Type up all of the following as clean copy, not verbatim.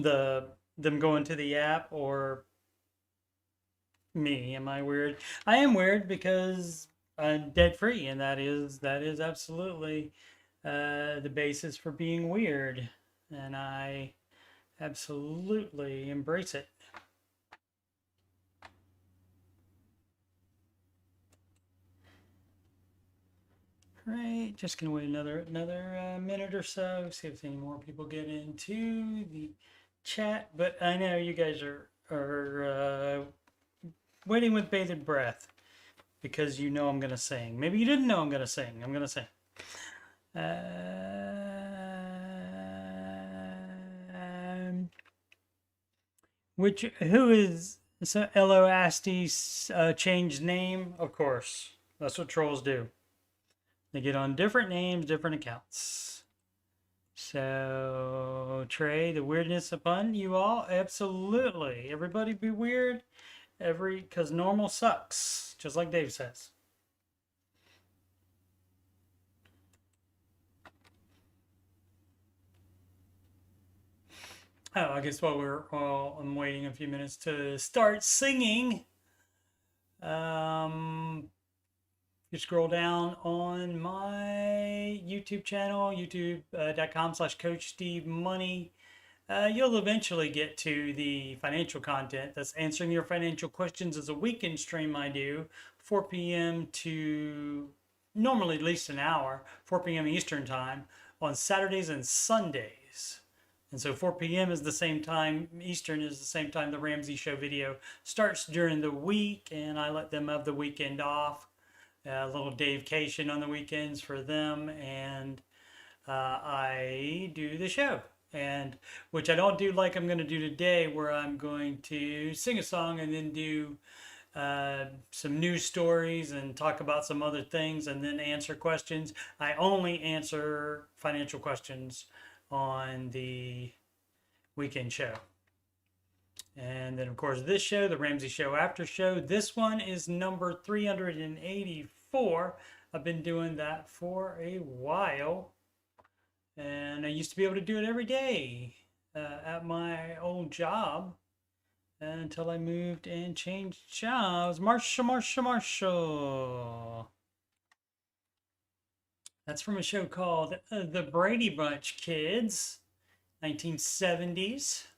them going to the app or me? Am I weird? I am weird because I'm debt free, and that is absolutely the basis for being weird, and I absolutely embrace it. Right, just gonna wait another minute or so, see if any more people get into the chat. But I know you guys are waiting with bated breath because you know I'm gonna sing. Maybe you didn't know I'm gonna sing. I'm gonna sing. Who is so Elo Asti's changed name? Of course, that's what trolls do. They get on different names, different accounts. So, Trey, the weirdness upon you all? Absolutely. Everybody be weird. Because normal sucks, just like Dave says. Oh, I guess while I'm waiting a few minutes to start singing, you scroll down on my YouTube channel, youtube.com/coachstevemoney. You'll eventually get to the financial content. That's answering your financial questions as a weekend stream I do, 4 p.m. to normally at least an hour, 4 p.m. Eastern time on Saturdays and Sundays. And so 4 p.m. is the same time, Eastern is the same time the Ramsey Show video starts during the week, and I let them have the weekend off. A little Dave-cation on the weekends for them, and I do the show. And which I don't do like I'm going to do today, where I'm going to sing a song and then do some news stories and talk about some other things and then answer questions. I only answer financial questions on the weekend show. And then, of course, this show, the Ramsey Show After Show, this one is number 384. I've been doing that for a while. And I used to be able to do it every day at my old job until I moved and changed jobs. Marshall. That's from a show called The Brady Bunch Kids, 1970s.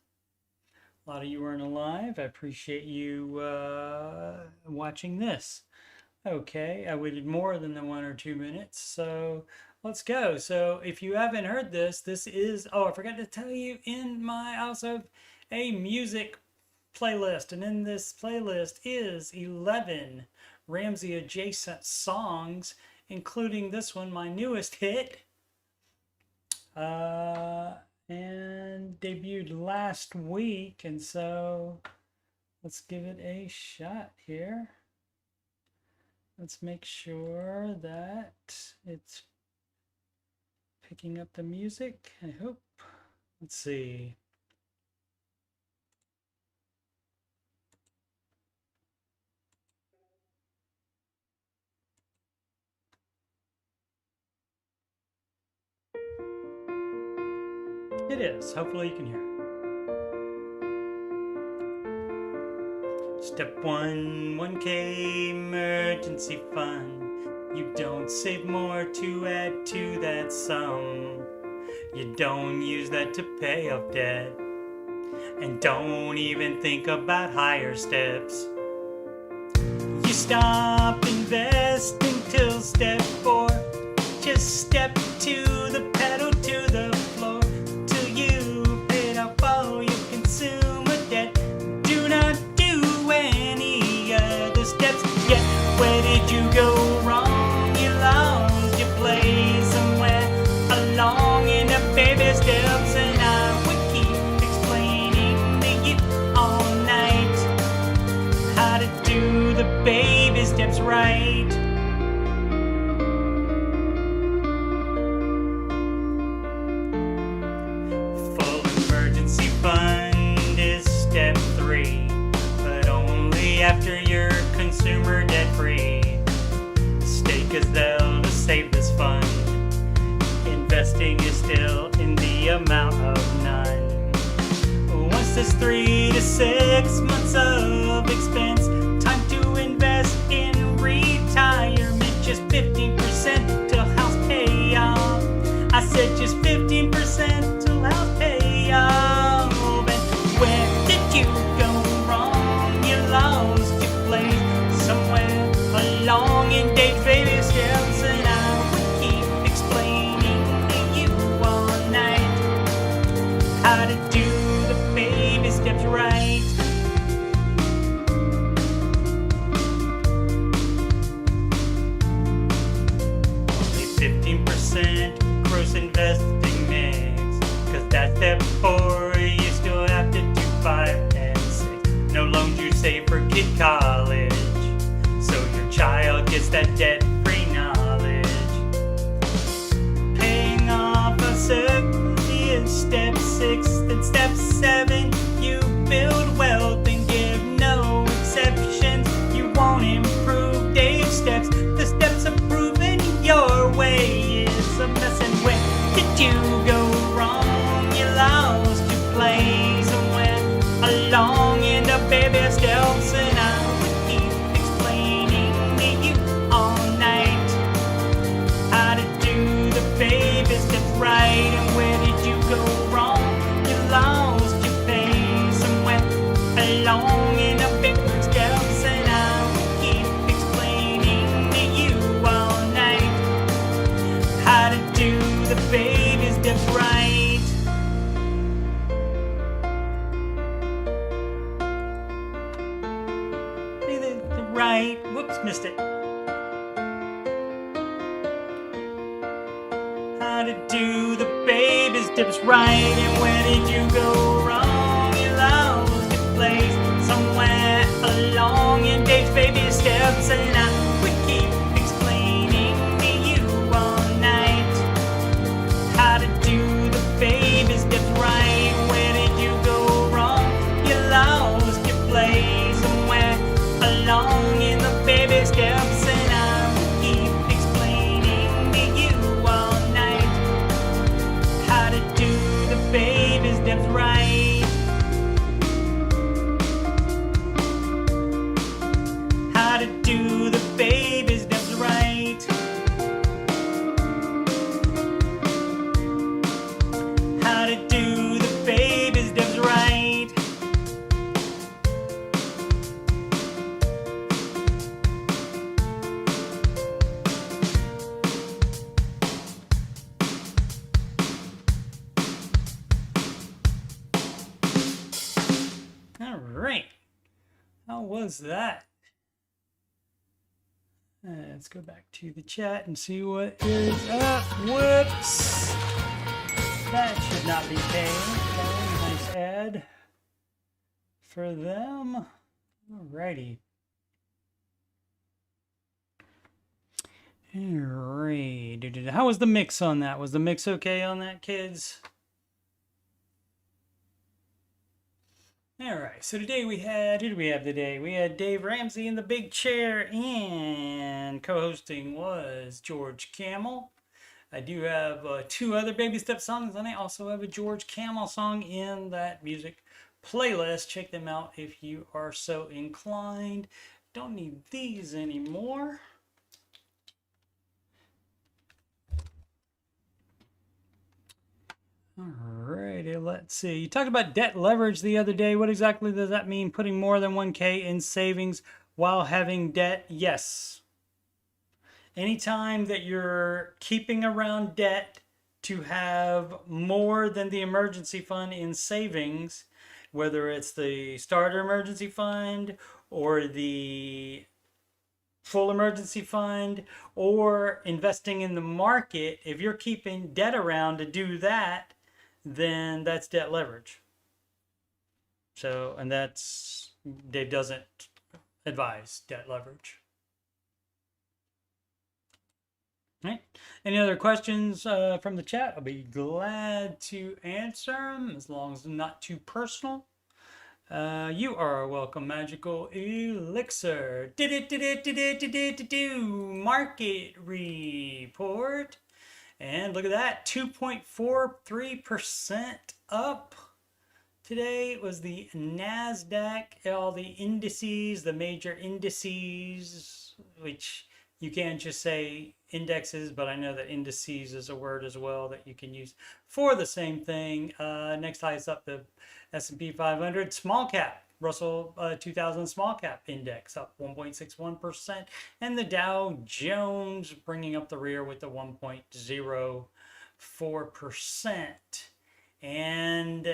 A lot of you weren't alive. I appreciate you watching this. Okay, I waited more than the 1 or 2 minutes, so let's go. So if you haven't heard this is, oh, I forgot to tell you, I also have a music playlist, and in this playlist is 11 Ramsey adjacent songs, including this one, my newest hit, and debuted last week. And so let's give it a shot here. Let's make sure that it's picking up the music, I hope. Let's see. It is. Hopefully you can hear. Step 1, 1K emergency fund. You don't save more to add to that sum. You don't use that to pay off debt. And don't even think about higher steps. You stop investing till step 4. Just step to the pedal to the floor till you paid off all your consumer debt. Do not do any other steps yet. Where did you go wrong? You lost your place somewhere along in the baby steps, and I would keep explaining to you all night how to do the baby steps right. Step 3, but only after you're consumer debt free. Stake is there to save this fund. Investing is still in the amount of none. versus 3 to 6 months of expense. Time to invest in retirement, just 15% till house payoff. I said just 15% till house payoff. And where did you go wrong? You lost your place somewhere along in Dave's baby steps, and I would keep explaining to you all night how to do the baby steps right. Only 15% gross investing mix, cause that's step 4, you still have to do 5 and 6. No loans you save for kid college, so your child gets that debt-free knowledge. Paying off a certainty is step 6, then step 7, you build wealth and give no exceptions. You won't improve Dave's steps, the steps are proven your way is a mess. And where did you go wrong? You lost your place somewhere along in the baby steps, and I would keep explaining to you all night how to do the baby steps right. And where did you go wrong? You lost your place somewhere along in the baby steps, and I would keep explaining to you all night how to do the baby steps right. Right, whoops, missed it. How to do the baby steps right. And where did you go wrong? You lost your place somewhere along in Dave's baby steps, and I would keep explaining to you all night how to do the baby steps right. Where did you go wrong? You lost your place somewhere along in the baby steps, and I will keep explaining to you all night how to do the baby steps right. How to do the baby steps right. How to do the baby steps right. All right. How was that? Let's go back to the chat and see what is up. Whoops. That should not be paying. Okay, nice ad for them. Alrighty. Alright. How was the mix on that? Was the mix okay on that, kids? All right, so today we had, who did we have today? We had Dave Ramsey in the big chair, and co-hosting was George Camel. I do have 2 other Baby Step songs, and I also have a George Camel song in that music playlist. Check them out if you are so inclined. Don't need these anymore. Alrighty, let's see. You talked about debt leverage the other day. What exactly does that mean? Putting more than 1K in savings while having debt? Yes. Anytime that you're keeping around debt to have more than the emergency fund in savings, whether it's the starter emergency fund or the full emergency fund or investing in the market, if you're keeping debt around to do that, then that's debt leverage. So, and that's, Dave doesn't advise debt leverage. Right. Any other questions from the chat? I'll be glad to answer them as long as they're not too personal. You are welcome, Magical Elixir. Market report. And look at that, 2.43% up Today was the NASDAQ, all the indices, the major indices, which you can't just say indexes, but I know that indices is a word as well that you can use for the same thing. Next highest up, the S&P 500 small cap, Russell 2000 small cap index up 1.61%, and the Dow Jones bringing up the rear with the 1.04%. And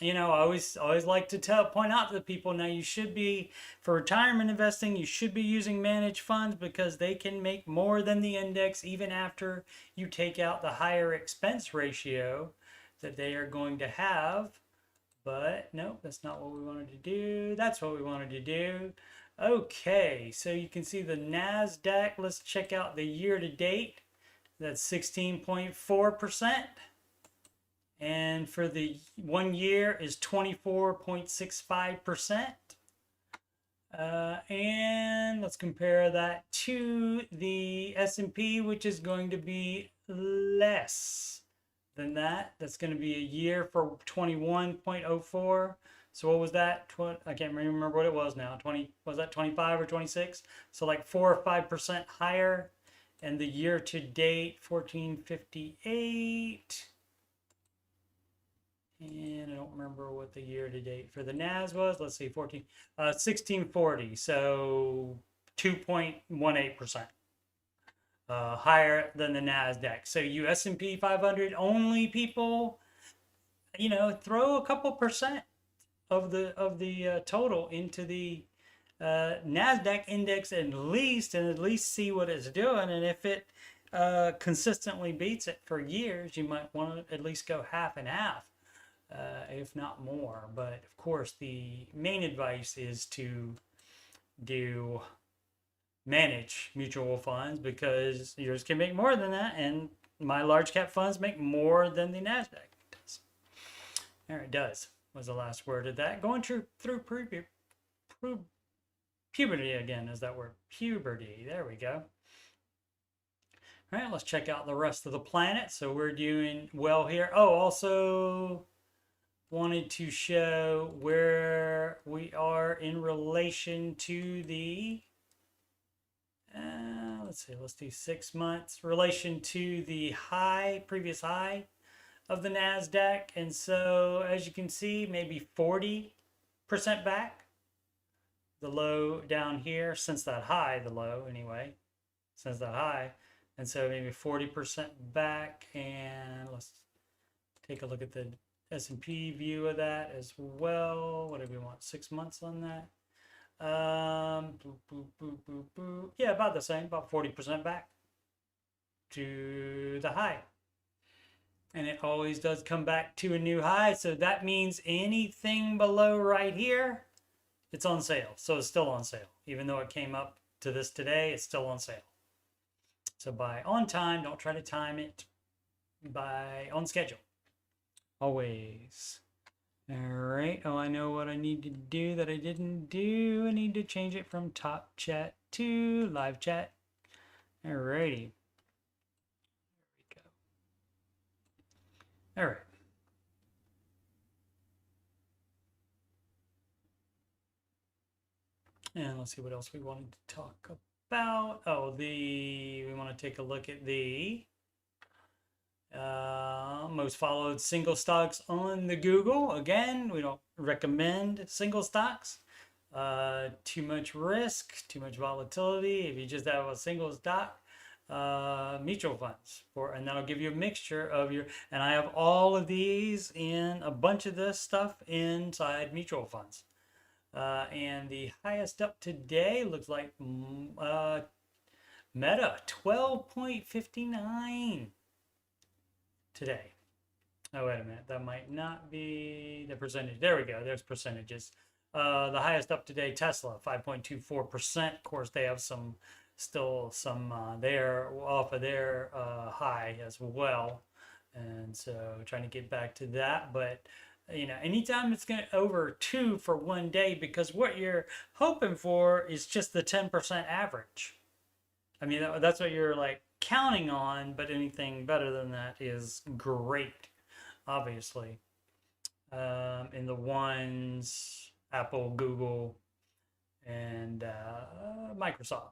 you know, I always like to point out to people, now you should be, for retirement investing, you should be using managed funds because they can make more than the index even after you take out the higher expense ratio that they are going to have. But no, that's not what we wanted to do. That's what we wanted to do. Okay, so you can see the NASDAQ. Let's check out the year to date. That's 16.4%. And for the 1 year is 24.65%. And let's compare that to the S&P, which is going to be less than that. That's going to be a year for 21.04. So what was that? I can't remember what it was now. 20, was that 25 or 26? So like 4 or 5% higher. And the year to date, 1458. And I don't remember what the year to date for the NAS was. Let's see, 1640. So 2.18%. Higher than the NASDAQ. So you S&P 500 only people, you know, throw a couple percent of the total into the NASDAQ index at least, and at least see what it's doing. And if it consistently beats it for years, you might want to at least go half and half. If not more. But of course, the main advice is to manage mutual funds because yours can make more than that, and my large cap funds make more than the NASDAQ does. There it does, was the last word of that. Going through puberty again, is that word? Puberty. There we go. All right, let's check out the rest of the planet. So we're doing well here. Oh, also wanted to show where we are in relation to the let's see, let's do 6 months relation to the previous high of the NASDAQ. And so as you can see, maybe 40% back, the low down here since that high, the low anyway, since that high. And so maybe 40% back. And let's take a look at the S&P view of that as well. What do we want? 6 months on that. Yeah, about the same, about 40% back to the high. And it always does come back to a new high. So that means anything below right here, it's on sale. So it's still on sale. Even though it came up to this today, it's still on sale. So buy on time. Don't try to time it. Buy on schedule. Always. All right. Oh, I know what I need to do that I didn't do. I need to change it from top chat to live chat. All righty. There we go. All right. And let's see what else we wanted to talk about. Oh, we want to take a look at the most followed single stocks on the Google. Again, we don't recommend single stocks. Too much risk, too much volatility. If you just have a single stock, mutual funds and that'll give you a mixture of and I have all of these in a bunch of this stuff inside mutual funds. And the highest up today looks like Meta 12.59 today. Oh, wait a minute. That might not be the percentage. There we go. There's percentages. The highest up today, Tesla, 5.24%. Of course, they have still some there off of their high as well. And so trying to get back to that. But, you know, anytime it's going over 2 for one day, because what you're hoping for is just the 10% average. I mean, that's what you're like counting on, but anything better than that is great, obviously. In the ones, Apple, Google, and Microsoft.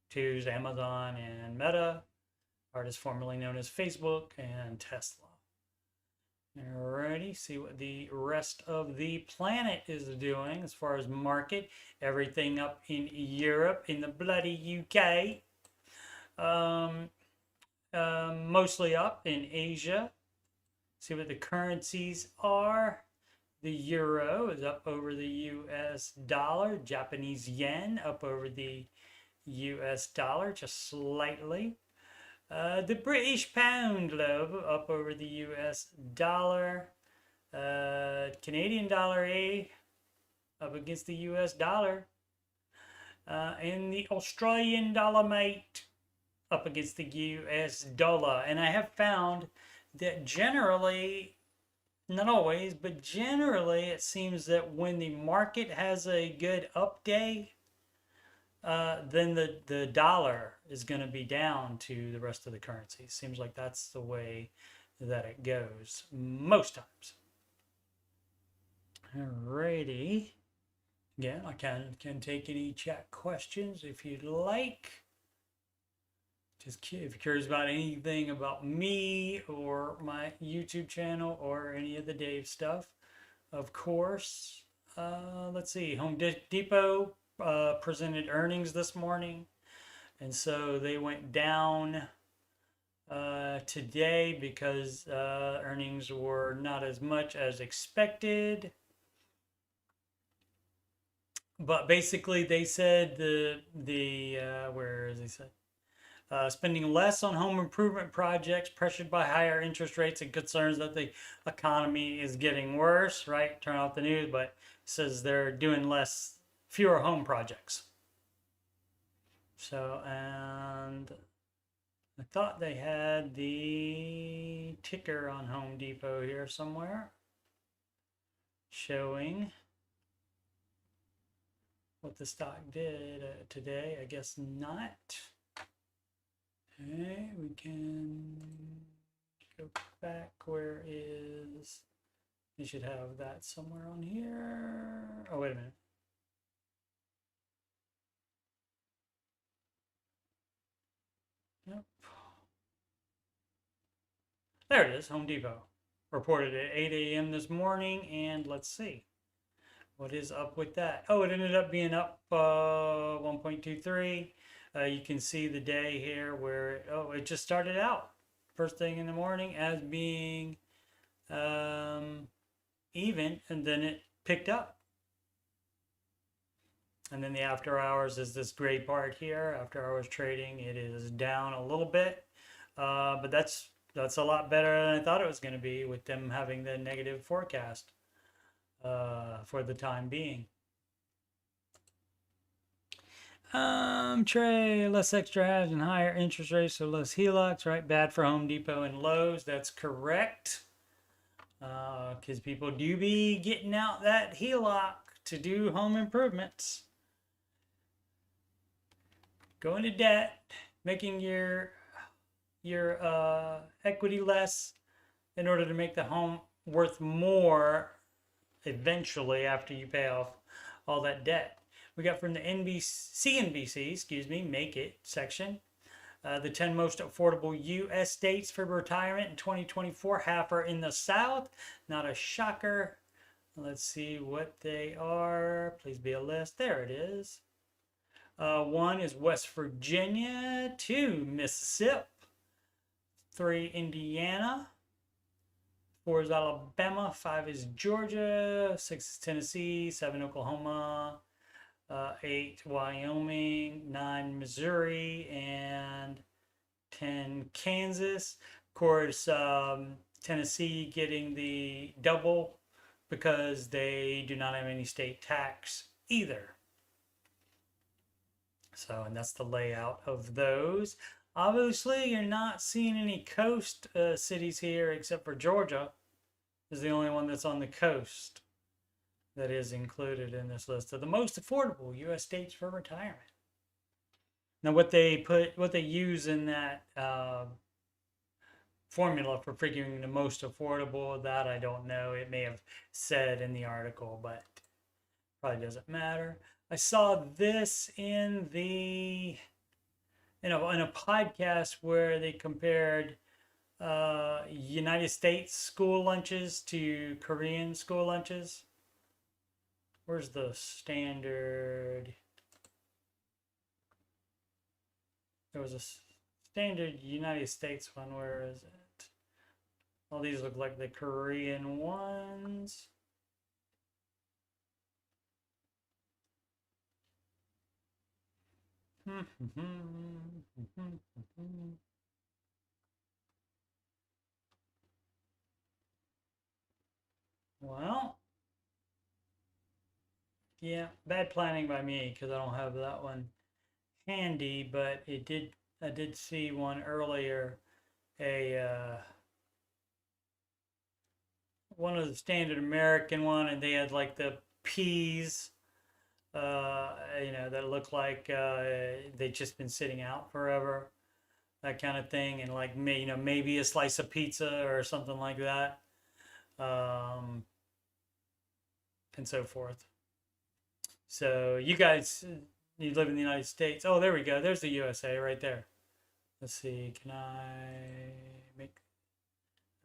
Twos, Amazon and Meta, artists formerly known as Facebook and Tesla. Alrighty, see what the rest of the planet is doing as far as market. Everything up in Europe, in the bloody UK. Mostly up in Asia. See what the currencies are. The euro is up over the US dollar. Japanese yen up over the US dollar, just slightly. The British pound, love, up over the US dollar. Canadian dollar, up against the US dollar. And the Australian dollar, mate, up against the US dollar. And I have found that generally, not always, but generally it seems that when the market has a good up day, then the dollar is going to be down to the rest of the currencies. Seems like that's the way that it goes most times. Alrighty. Again, I can take any chat questions if you'd like. Just if you're curious about anything about me or my YouTube channel or any of the Dave stuff, of course. Let's see, Home Depot presented earnings this morning, and so they went down today because earnings were not as much as expected. But basically, they said where is he said? Spending less on home improvement projects, pressured by higher interest rates and concerns that the economy is getting worse, right? Turn off the news, but it says they're doing fewer home projects. So, and I thought they had the ticker on Home Depot here somewhere showing what the stock did today. I guess not. Okay, we can go back. Where is, you should have that somewhere on here. Oh, wait a minute. Yep. There it is, Home Depot. Reported at 8 a.m. this morning, and let's see. What is up with that? Oh, it ended up being up 1.23. You can see the day here where it just started out first thing in the morning as being even, and then it picked up. And then the after hours is this gray part here. After hours trading, it is down a little bit, but that's a lot better than I thought it was going to be with them having the negative forecast for the time being. Trey, less extra hash and higher interest rates, so less HELOCs, right? Bad for Home Depot and Lowe's. That's correct. Because people do be getting out that HELOC to do home improvements. Going to debt, making your equity less in order to make the home worth more eventually after you pay off all that debt. We got from the CNBC, Make It section, the 10 most affordable U.S. states for retirement in 2024. Half are in the South. Not a shocker. Let's see what they are. Please be a list. There it is. 1 is West Virginia. 2, Mississippi. 3, Indiana. 4 is Alabama. 5 is Georgia. 6 is Tennessee. 7, Oklahoma. 8, Wyoming. 9, Missouri. And 10, Kansas. Of course, Tennessee getting the double because they do not have any state tax either. So, and that's the layout of those. Obviously, you're not seeing any coast cities here except for Georgia is the only one that's on the coast that is included in this list of the most affordable U.S. states for retirement. Now, what they use in that formula for figuring the most affordable. That I don't know. It may have said in the article, but probably doesn't matter. I saw this in the in a podcast where they compared United States school lunches to Korean school lunches. Where's the standard? There was a standard United States one. Where is it? All these look like the Korean ones. Well, yeah, bad planning by me because I don't have that one handy, but I did see one earlier, a one of the standard American one, and they had like the peas, that look like they've just been sitting out forever, that kind of thing, and like maybe a slice of pizza or something like that, um, and so forth. So you guys, you live in the United States. Oh, there we go. There's the USA right there. Let's see. Can I make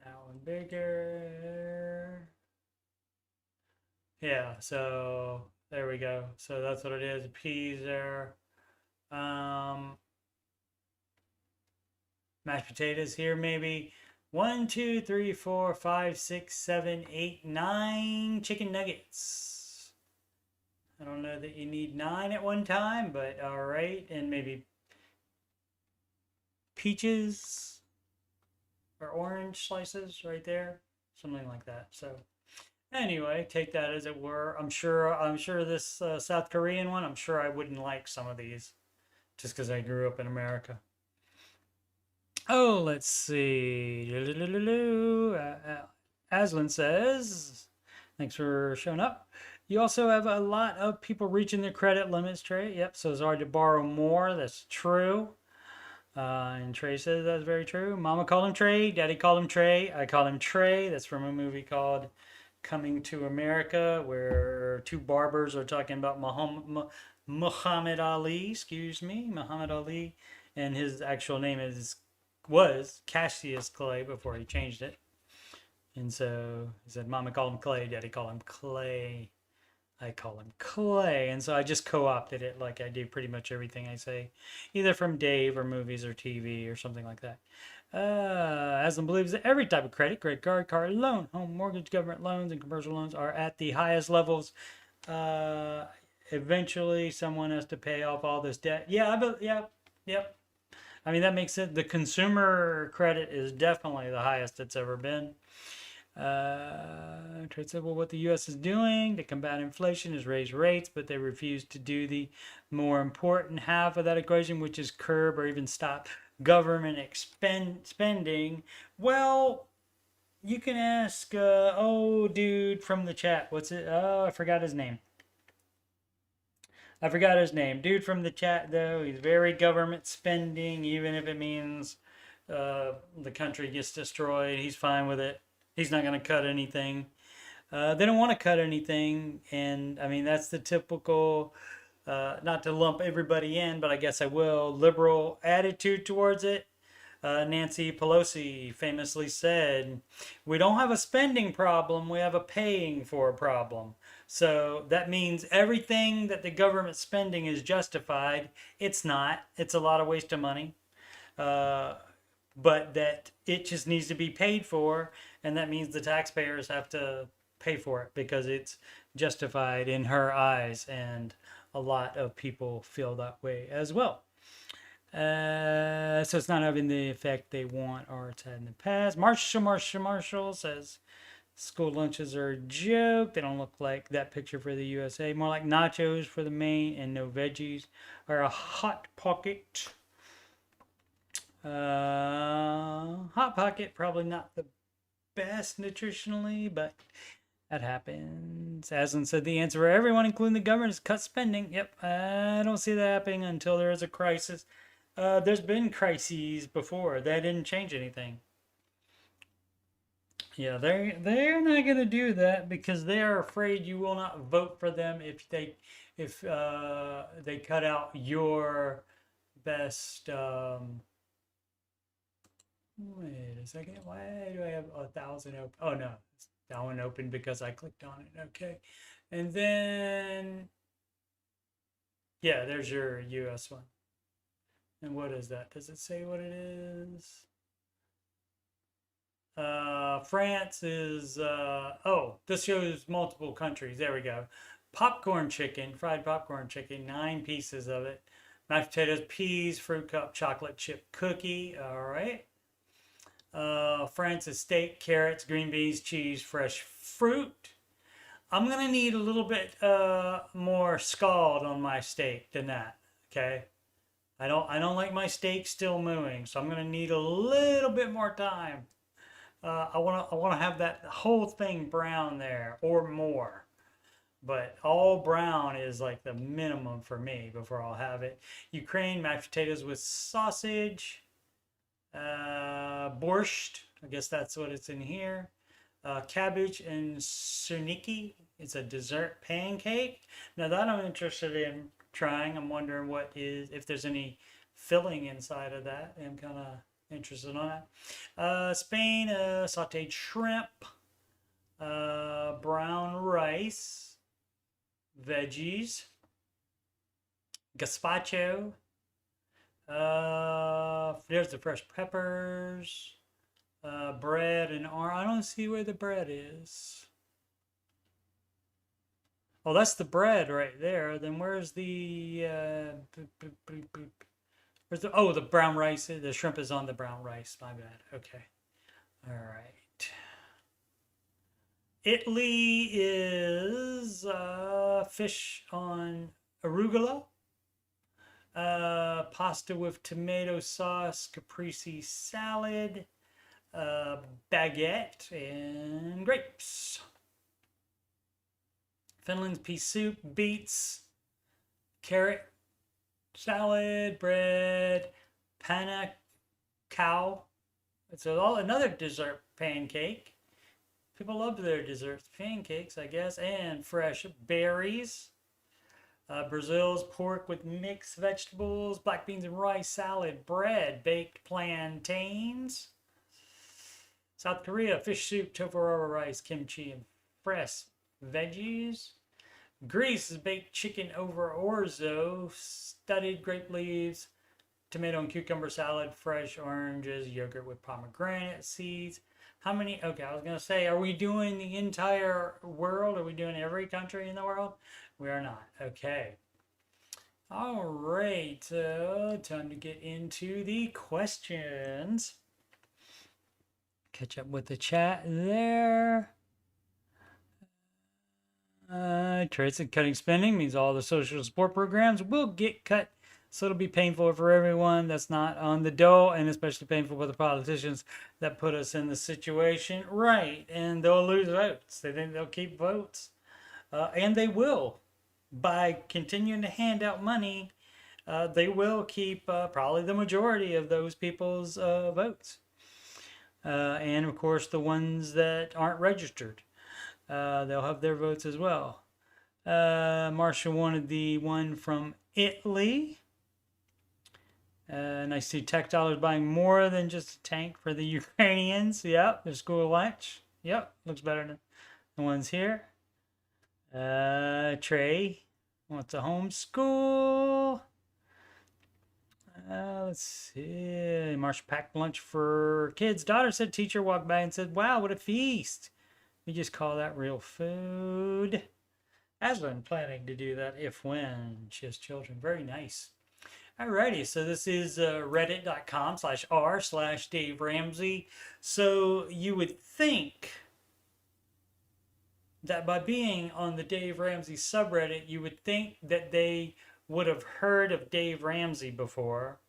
that one bigger? Yeah. So there we go. So that's what it is. Peas there. Um, Mashed potatoes here, maybe. 1, 2, 3, 4, 5, 6, 7, 8, 9 chicken nuggets. I don't know that you need 9 at one time, but all right. And maybe peaches or orange slices right there, something like that. So anyway, take that as it were. I'm sure this South Korean one, I'm sure I wouldn't like some of these just because I grew up in America. Oh, let's see. Aslan says, thanks for showing up. You also have a lot of people reaching their credit limits, Trey. Yep, so it's hard to borrow more. That's true. And Trey says that's very true. Mama called him Trey. Daddy called him Trey. I call him Trey. That's from a movie called Coming to America, where two barbers are talking about Muhammad Ali. Excuse me, Muhammad Ali, and his actual name was Cassius Clay before he changed it. And so he said, Mama called him Clay. Daddy called him Clay. I call him Clay. And so I just co-opted it like I do pretty much everything I say, either from Dave or movies or TV or something like that. Aslan believes that every type of credit card, car loan, home mortgage, government loans, and commercial loans are at the highest levels. Eventually, someone has to pay off all this debt. Yep. I mean, that makes sense. The consumer credit is definitely the highest it's ever been. Trade said, well, what the U.S. is doing to combat inflation is raise rates, but they refuse to do the more important half of that equation, which is curb or even stop government spending. Well, you can ask, dude from the chat. What's it? Oh, I forgot his name. Dude from the chat, though, he's very government spending, even if it means the country gets destroyed. He's fine with it. He's not going to cut anything. They don't want to cut anything. And I mean, that's the typical, not to lump everybody in, but I guess I will, liberal attitude towards it. Nancy Pelosi famously said, we don't have a spending problem, we have a paying for a problem. So that means everything that the government spending is justified. It's not. It's a lot of waste of money. But that it just needs to be paid for, and that means the taxpayers have to pay for it because it's justified in her eyes, and a lot of people feel that way as well. So it's not having the effect they want or it's had in the past. Marshall says school lunches are a joke. They don't look like that picture for the USA. More like nachos for the main, and no veggies, or a hot pocket. Hot Pocket, probably not the best nutritionally, but that happens. Aslan said the answer for everyone, including the government, is cut spending. Yep, I don't see that happening until there is a crisis. There's been crises before. That didn't change anything. Yeah, they're not going to do that because they are afraid you will not vote for them if they cut out your best. Wait a second. Why do I have 1,000 open? Oh no, that one open because I clicked on it. Okay, and then yeah, there's your U.S. one. And what is that? Does it say what it is? France is, oh, this shows multiple countries. There we go. Popcorn chicken, fried popcorn chicken, 9 pieces of it. Mashed potatoes, peas, fruit cup, chocolate chip cookie. All right. France is steak, carrots, green beans, cheese, fresh fruit. I'm gonna need a little bit more scald on my steak than that. Okay. I don't like my steak still mooing, so I'm gonna need a little bit more time. I wanna have that whole thing brown there or more, but all brown is like the minimum for me before I'll have it. Ukraine mashed potatoes with sausage, borscht. I guess that's what it's in here. Cabbage and surniki. It's a dessert pancake. Now that I'm interested in trying. I'm wondering if there's any filling inside of that. I'm kind of interested on that. Spain, sauteed shrimp, brown rice, veggies, gazpacho. There's the fresh peppers, bread and I don't see where the bread is. Oh, that's the bread right there. Then where's the where's the brown rice? The shrimp is on the brown rice. My bad. Okay. All right. Italy is fish on arugula, pasta with tomato sauce, caprese salad, baguette, and grapes. Finland's pea soup, beets, carrot, salad, bread, panna cow. It's another dessert pancake. People love their desserts, pancakes, I guess, and fresh berries. Brazil's pork with mixed vegetables, black beans and rice, salad, bread, baked plantains. South Korea, fish soup, tofu rubber rice, kimchi, and fresh veggies. Greece is baked chicken over orzo, studded grape leaves, tomato and cucumber salad, fresh oranges, yogurt with pomegranate seeds. How many? Okay, I was going to say, are we doing the entire world? Are we doing every country in the world? We are not. Okay. All right. Time to get into the questions. Catch up with the chat there. Trace and cutting spending means all the social support programs will get cut. So it'll be painful for everyone that's not on the dole, and especially painful for the politicians that put us in the situation. Right. And they'll lose votes. They think they'll keep votes. And they will. By continuing to hand out money, they will keep probably the majority of those people's votes. And of course, the ones that aren't registered. They'll have their votes as well. Marcia wanted the one from Italy. And I see tech dollars buying more than just a tank for the Ukrainians. Yep, their school lunch. Yep, looks better than the ones here. Trey wants a homeschool. Let's see. Marcia packed lunch for kids. Daughter said teacher walked by and said, "Wow, what a feast." We just call that real food. Aslan planning to do that if when she has children. Very nice. Alrighty, so this is reddit.com/r/Dave Ramsey. So you would think that by being on the Dave Ramsey subreddit, you would think that they would have heard of Dave Ramsey before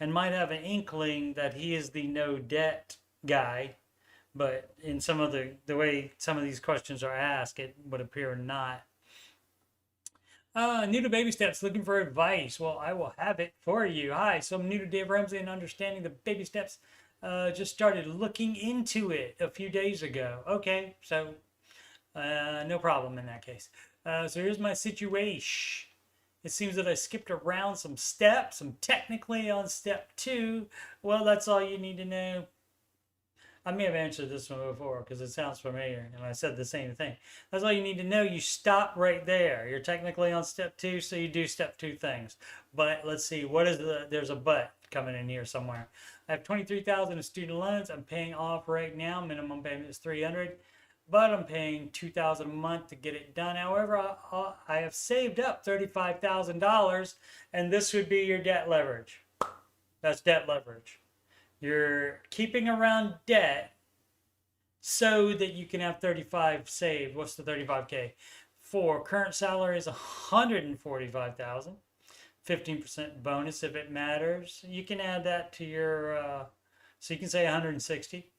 and might have an inkling that he is the no debt guy. But in some of the way some of these questions are asked, it would appear not. New to baby steps, looking for advice. Well, I will have it for you. Hi, so I'm new to Dave Ramsey and understanding the baby steps Just started looking into it a few days ago. Okay, so no problem in that case. So here's my situation. It seems that I skipped around some steps. I'm technically on step 2. Well, that's all you need to know. I may have answered this one before because it sounds familiar and I said the same thing. That's all you need to know. You stop right there. You're technically on step 2, so you do step 2 things. But let's see, what is there's a but coming in here somewhere. I have 23,000 in student loans. I'm paying off right now. Minimum payment is 300, but I'm paying 2,000 a month to get it done. However, I have saved up $35,000, and this would be your debt leverage. That's debt leverage. You're keeping around debt so that you can have 35 saved. What's the 35K? For current salary is 145,000. 15% bonus if it matters. You can add that to your, so you can say 160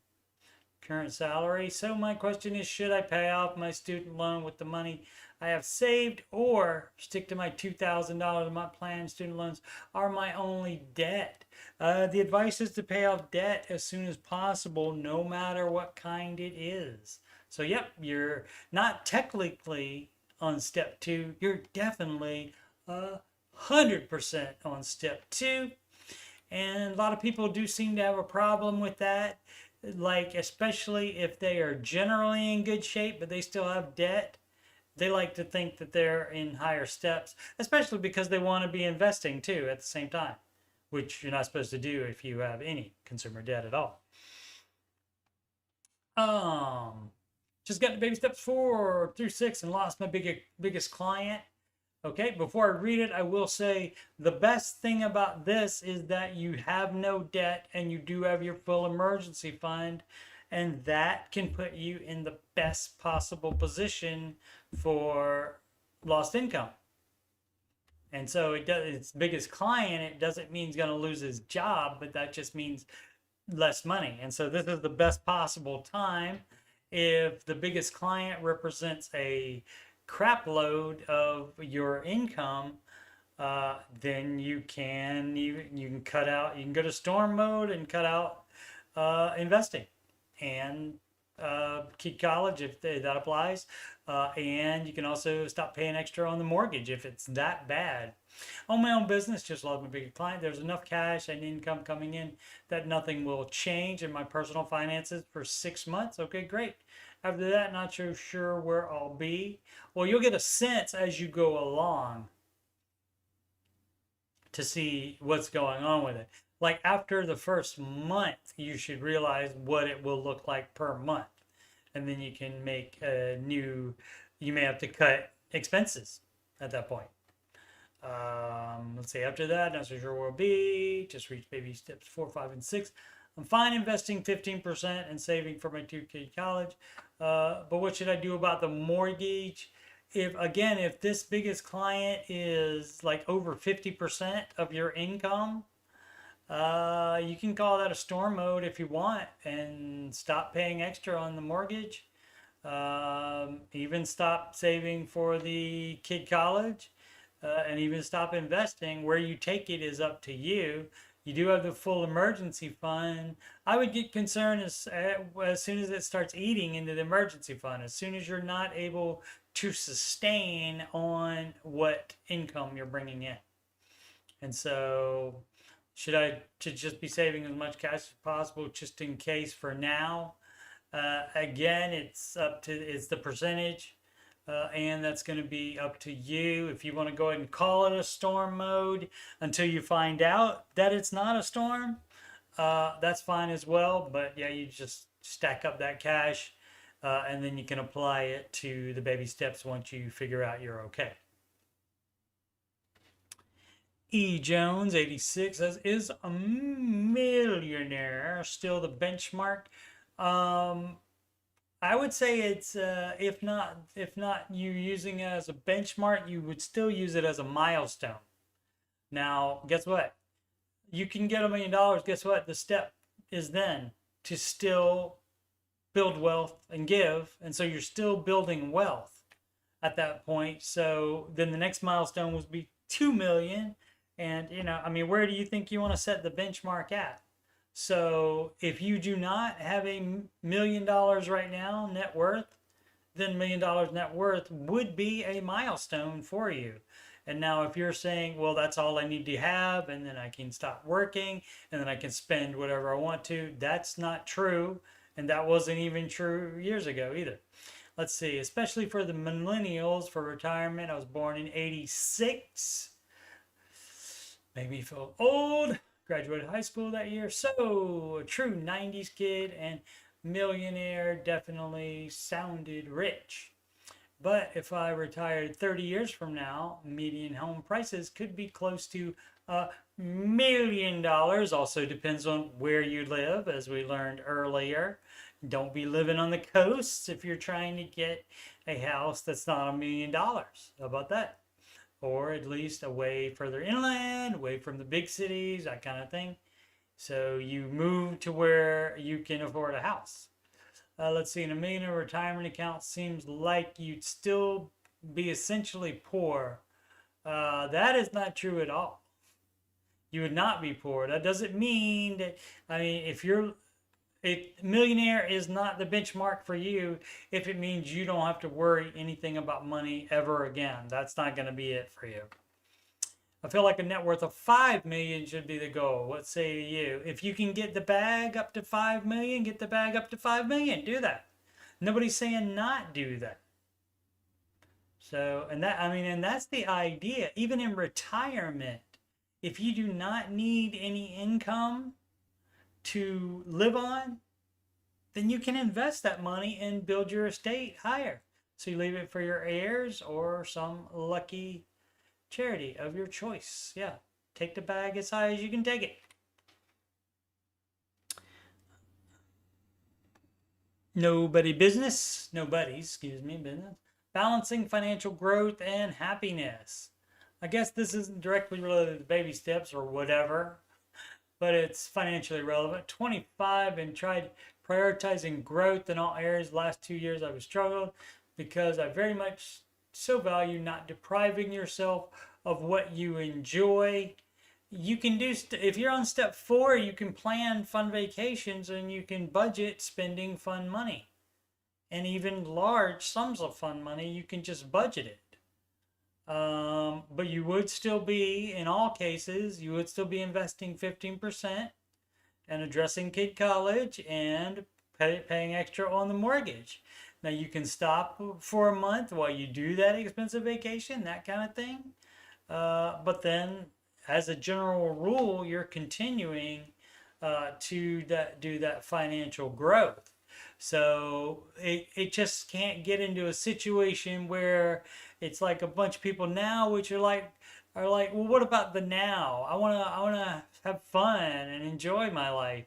current salary. So my question is, should I pay off my student loan with the money I have saved or stick to my $2,000 a month plan? Student loans are my only debt. The advice is to pay off debt as soon as possible, no matter what kind it is. So yep, you're not technically on step 2. You're definitely 100% on step 2. And a lot of people do seem to have a problem with that. Like, especially if they are generally in good shape, but they still have debt. They like to think that they're in higher steps, especially because they want to be investing too at the same time, which you're not supposed to do if you have any consumer debt at all. Just got to baby steps 4 through 6 and lost my biggest client. Okay, before I read it, I will say the best thing about this is that you have no debt and you do have your full emergency fund, and that can put you in the best possible position for lost income. And so its biggest client, it doesn't mean he's going to lose his job, but that just means less money. And so this is the best possible time. If the biggest client represents a crap load of your income, then you can cut out, you can go to storm mode and cut out investing and kid college if that applies, and you can also stop paying extra on the mortgage if it's that bad. Own my own business, just lost my biggest client. There's enough cash and income coming in that nothing will change in my personal finances for 6 months. Okay, great. After that, not so sure where I'll be. Well, you'll get a sense as you go along to see what's going on with it. Like after the first month, you should realize what it will look like per month. And then you can make you may have to cut expenses at that point. Let's see, after that, not so sure where we'll be. Just reach baby steps 4, 5, and 6. I'm fine investing 15% and saving for my 2K college. But what should I do about the mortgage? If this biggest client is like over 50% of your income, you can call that a storm mode if you want and stop paying extra on the mortgage. Even stop saving for the kid college, and even stop investing. Where you take it is up to you. You do have the full emergency fund. I would get concerned as soon as it starts eating into the emergency fund, as soon as you're not able to sustain on what income you're bringing in. And so should just be saving as much cash as possible just in case for now? Again, it's the percentage. And that's going to be up to you. If you want to go ahead and call it a storm mode until you find out that it's not a storm, that's fine as well. But yeah, you just stack up that cash, and then you can apply it to the baby steps once you figure out you're okay. E. Jones, 86, says, is a millionaire still the benchmark? I would say it's if not you using it as a benchmark, you would still use it as a milestone. Now, guess what? You can get $1 million. Guess what? The step is then to still build wealth and give, and so you're still building wealth at that point. So then the next milestone would be 2 million, and where do you think you want to set the benchmark at? So if you do not have $1 million right now net worth, then $1 million net worth would be a milestone for you. And now, if you're saying, well, that's all I need to have, and then I can stop working, and then I can spend whatever I want to, that's not true. And that wasn't even true years ago either. Let's see, especially for the millennials for retirement. I was born in 86. Made me feel old. Graduated high school that year. So, a true 90s kid and millionaire, definitely sounded rich. But if I retired 30 years from now, median home prices could be close to $1 million. Also depends on where you live, as we learned earlier. Don't be living on the coast if you're trying to get a house that's not $1 million. How about that? Or at least away further inland, away from the big cities, that kind of thing. So you move to where you can afford a house. Let's see, in $1 million retirement account seems like you'd still be essentially poor. That is not true at all. You would not be poor. That doesn't mean that, I mean, if millionaire is not the benchmark for you, if it means you don't have to worry anything about money ever again. That's not going to be it for you. I feel like a net worth of 5 million should be the goal. What say you? If you can get the bag up to 5 million, get the bag up to 5 million. Do that. Nobody's saying not do that. So, and that's the idea. Even in retirement, if you do not need any income to live on, then you can invest that money and build your estate higher. So you leave it for your heirs or some lucky charity of your choice. Yeah, take the bag as high as you can take it. Nobody's business. Balancing financial growth and happiness. I guess this isn't directly related to baby steps or whatever, but it's financially relevant. 25 and tried prioritizing growth in all areas. The last 2 years I've struggled because I very much so value not depriving yourself of what you enjoy. You can do, if you're on step 4, you can plan fun vacations and you can budget spending fun money. And even large sums of fun money, you can just budget it. But you would still be, in all cases, you would still be investing 15% and addressing kid college and paying extra on the mortgage. Now you can stop for a month while you do that expensive vacation, that kind of thing. But then, as a general rule, you're continuing to do that financial growth. So it just can't get into a situation where it's like a bunch of people now, which are like, well, what about the now? I wanna have fun and enjoy my life,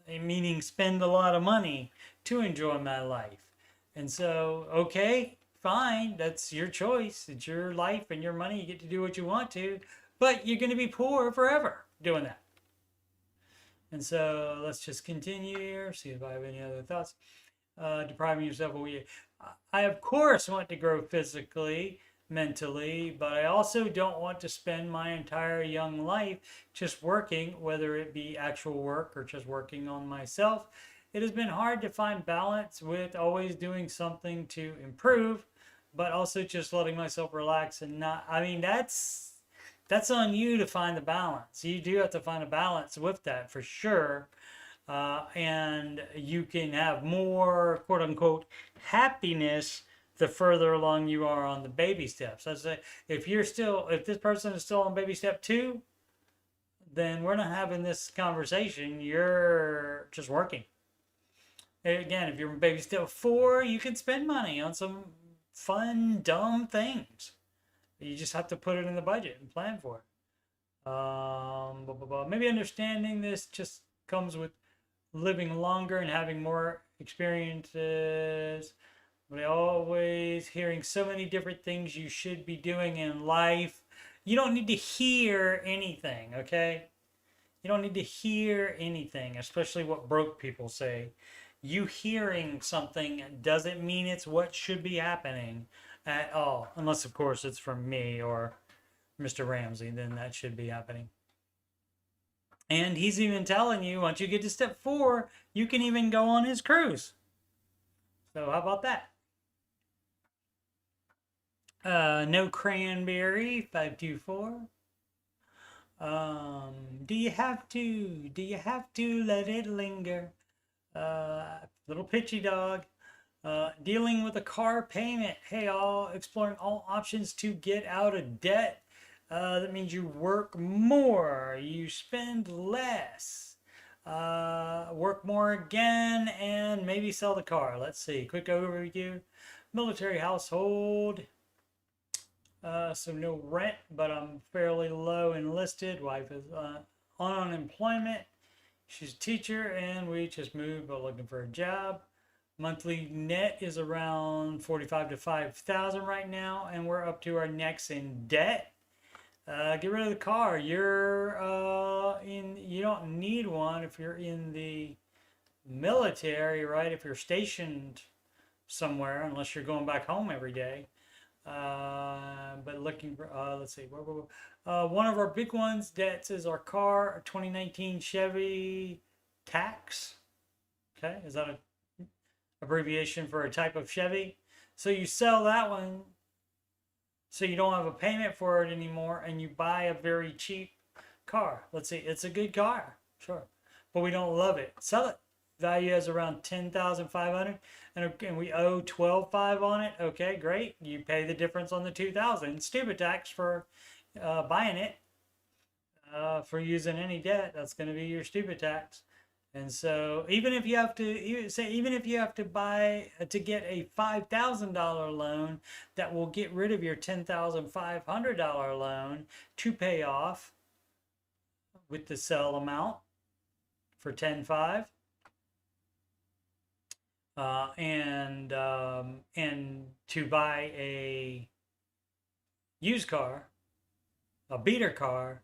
meaning spend a lot of money to enjoy my life. And so, okay, fine, that's your choice. It's your life and your money. You get to do what you want to, but you're going to be poor forever doing that. And so let's just continue here, see if I have any other thoughts. Depriving yourself of I, of course, want to grow physically, mentally, but I also don't want to spend my entire young life just working, whether it be actual work or just working on myself. It has been hard to find balance with always doing something to improve, but also just letting myself relax and not, I mean, that's on you to find the balance. You do have to find a balance with that for sure. And you can have more quote unquote happiness the further along you are on the baby steps. I say, if this person is still on baby step 2, then we're not having this conversation. You're just working. Again, if you're in baby step 4, you can spend money on some fun, dumb things. You just have to put it in the budget and plan for it. Maybe understanding this just comes with living longer and having more experiences. But always hearing so many different things you should be doing in life. You don't need to hear anything, okay? You don't need to hear anything, especially what broke people say. You hearing something doesn't mean it's what should be happening at all. Unless, of course, it's from me or Mr. Ramsey, then that should be happening. And he's even telling you once you get to step 4, you can even go on his cruise. So how about that? No cranberry 524. Do you have to? Do you have to let it linger? Little pitchy dog. Dealing with a car payment. Hey, all exploring all options to get out of debt. That means you work more, you spend less, work more again, and maybe sell the car. Let's see. Quick overview. Military household. So no rent, but I'm fairly low enlisted. Wife is on unemployment. She's a teacher, and we just moved, but looking for a job. Monthly net is around 45 to 5,000 right now, and we're up to our necks in debt. Get rid of the car. You don't need one if you're in the military, right? If you're stationed somewhere, unless you're going back home every day. But looking for, let's see, one of our big ones debts is our car, a 2019 Chevy Tax. Okay, is that a abbreviation for a type of Chevy? So you sell that one, so you don't have a payment for it anymore, and you buy a very cheap car. Let's see, it's a good car, sure, but we don't love it. Sell it. Value is around 10,500, and we owe 12,500 on it. Okay, great. You pay the difference on the 2,000. Stupid tax for buying it. For using any debt, that's going to be your stupid tax. And so even if you have to buy to get a $5,000 loan, that will get rid of your $10,500 loan to pay off with the sell amount for 10,500. And to buy a used car, a beater car,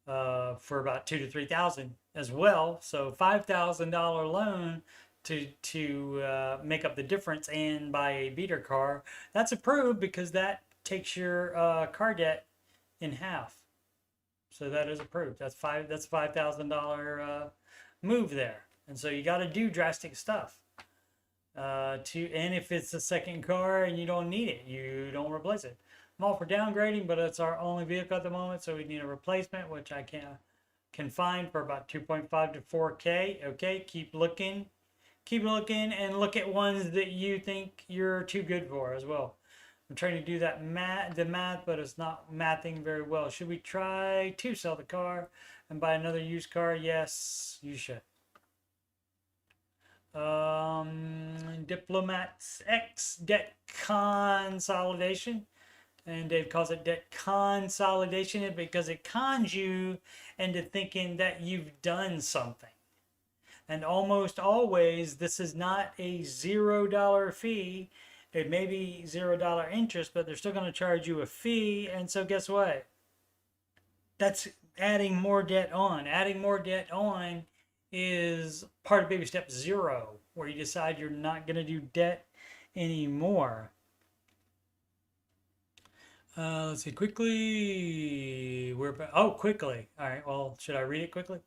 for about 2,000 to 3,000 as well. So $5,000 loan to make up the difference and buy a beater car. That's approved because that takes your car debt in half. So that is approved. That's $5,000 move there. And so you got to do drastic stuff. And if it's a second car and you don't need it, you don't replace it. I'm all for downgrading, but it's our only vehicle at the moment, so we need a replacement, which I can find for about 2.5 to 4K. Okay, keep looking, and look at ones that you think you're too good for as well. I'm trying to do the math, but it's not mathing very well. Should we try to sell the car and buy another used car? Yes, you should. Diplomats X debt consolidation, and Dave calls it debt consolidation because it cons you into thinking that you've done something. And almost always this is not a $0 fee. It may be $0 interest, but they're still going to charge you a fee. And so guess what? That's adding more debt on. Adding more debt on is part of baby step 0, where you decide you're not going to do debt anymore. Let's see, quickly. Quickly. All right, well, should I read it quickly?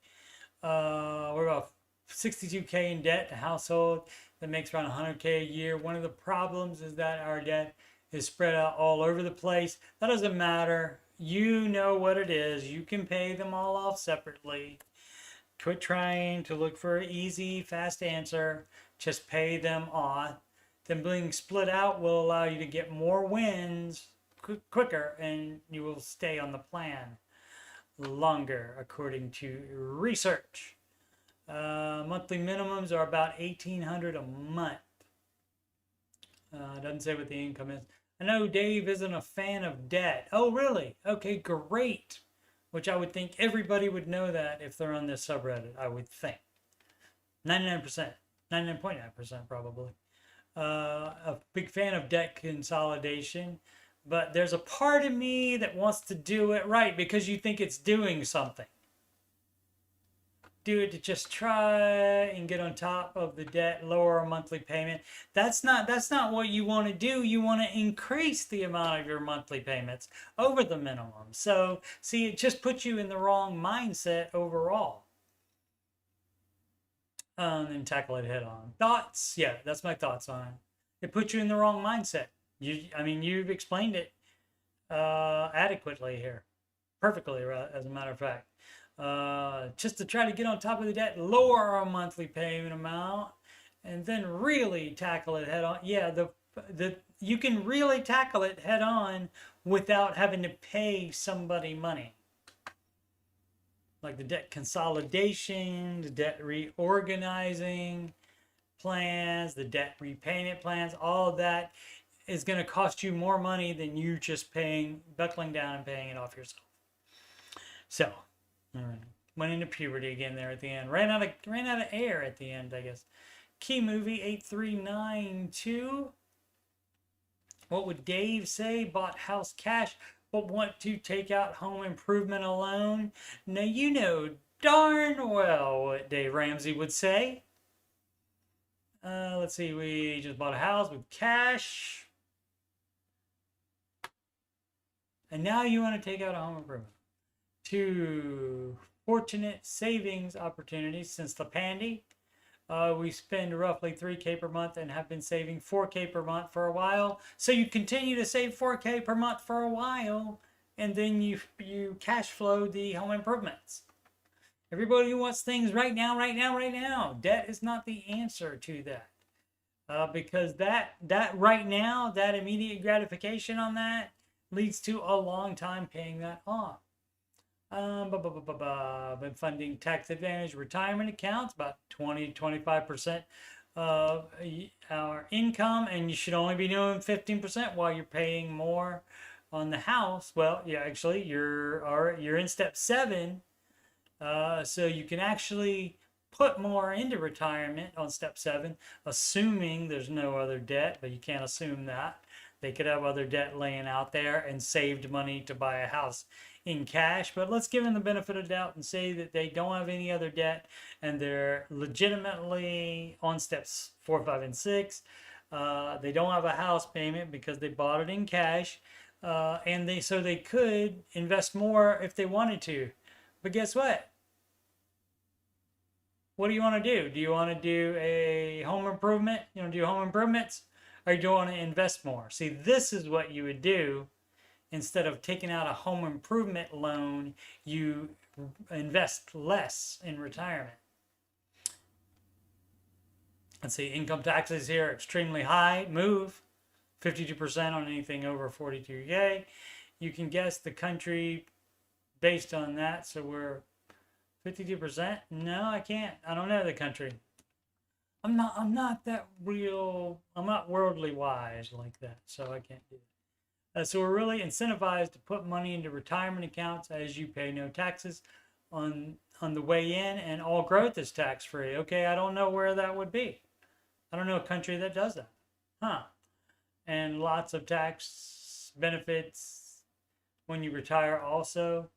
We're about 62K in debt, a household that makes around 100K a year. One of the problems is that our debt is spread out all over the place. That doesn't matter. You know what it is. You can pay them all off separately. Quit trying to look for an easy, fast answer. Just pay them off. Then being split out will allow you to get more wins quicker, and you will stay on the plan longer, according to research. Monthly minimums are about $1,800 a month. Doesn't say what the income is. I know Dave isn't a fan of debt. Oh, really? Okay, great. Which I would think everybody would know that if they're on this subreddit, I would think. 99%, 99.9% probably. A big fan of debt consolidation, but there's a part of me that wants to do it right because you think it's doing something. do it to just try and get on top of the debt, lower a monthly payment. That's not what you want to do. You want to increase the amount of your monthly payments over the minimum. So see, it just puts you in the wrong mindset overall. And tackle it head on. Thoughts? Yeah, that's my thoughts on it. It puts you in the wrong mindset. I mean, you've explained it adequately here, perfectly, as a matter of fact. Just to try to get on top of the debt, lower our monthly payment amount, and then really tackle it head on. Yeah, the you can really tackle it head on without having to pay somebody money. Like the debt consolidation, the debt reorganizing plans, the debt repayment plans, all of that is going to cost you more money than you just buckling down and paying it off yourself. So, all right. Went into puberty again there at the end. Ran out of air at the end, I guess. Key movie 8392. What would Dave say? Bought house cash, but want to take out home improvement alone. Now you know darn well what Dave Ramsey would say. Let's see, we just bought a house with cash. And now you want to take out a home improvement. Two fortunate savings opportunities since the pandy. We spend roughly $3K per month and have been saving $4K per month for a while. So you continue to save $4K per month for a while, and then you cash flow the home improvements. Everybody wants things right now, right now, right now. Debt is not the answer to that. Because that right now, that immediate gratification on that leads to a long time paying that off. Been funding tax advantage retirement accounts, about 20-25% of our income, and you should only be doing 15% while you're paying more on the house. Well, yeah, actually, you're in step 7, so you can actually put more into retirement on step 7, assuming there's no other debt, but you can't assume that. They could have other debt laying out there and saved money to buy a house in cash, but let's give them the benefit of the doubt and say that they don't have any other debt and they're legitimately on steps 4, 5, and 6. They don't have a house payment because they bought it in cash, and they could invest more if they wanted to. But guess what? What do you want to do? Do you want to do a home improvement? You want to do home improvements? Or do you want to invest more? See, this is what you would do. Instead of taking out a home improvement loan, you invest less in retirement. Let's see, income taxes here extremely high. Move 52% on anything over 42K. You can guess the country based on that. So we're 52%. No, I can't. I don't know the country. I'm not worldly wise like that, so I can't do that. So we're really incentivized to put money into retirement accounts as you pay no taxes on the way in, and all growth is tax-free. Okay, I don't know where that would be. I don't know a country that does that. Huh. And lots of tax benefits when you retire also.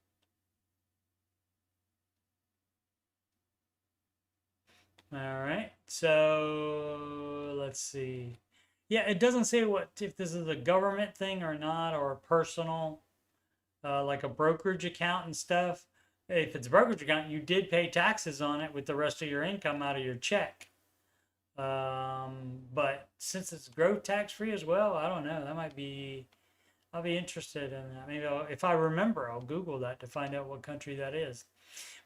All right, so let's see. Yeah, it doesn't say if this is a government thing or not, or a personal, like a brokerage account and stuff. If it's a brokerage account, you did pay taxes on it with the rest of your income out of your check. But since it's growth tax free as well, I don't know. I'll be interested in that. Maybe if I remember, I'll Google that to find out what country that is.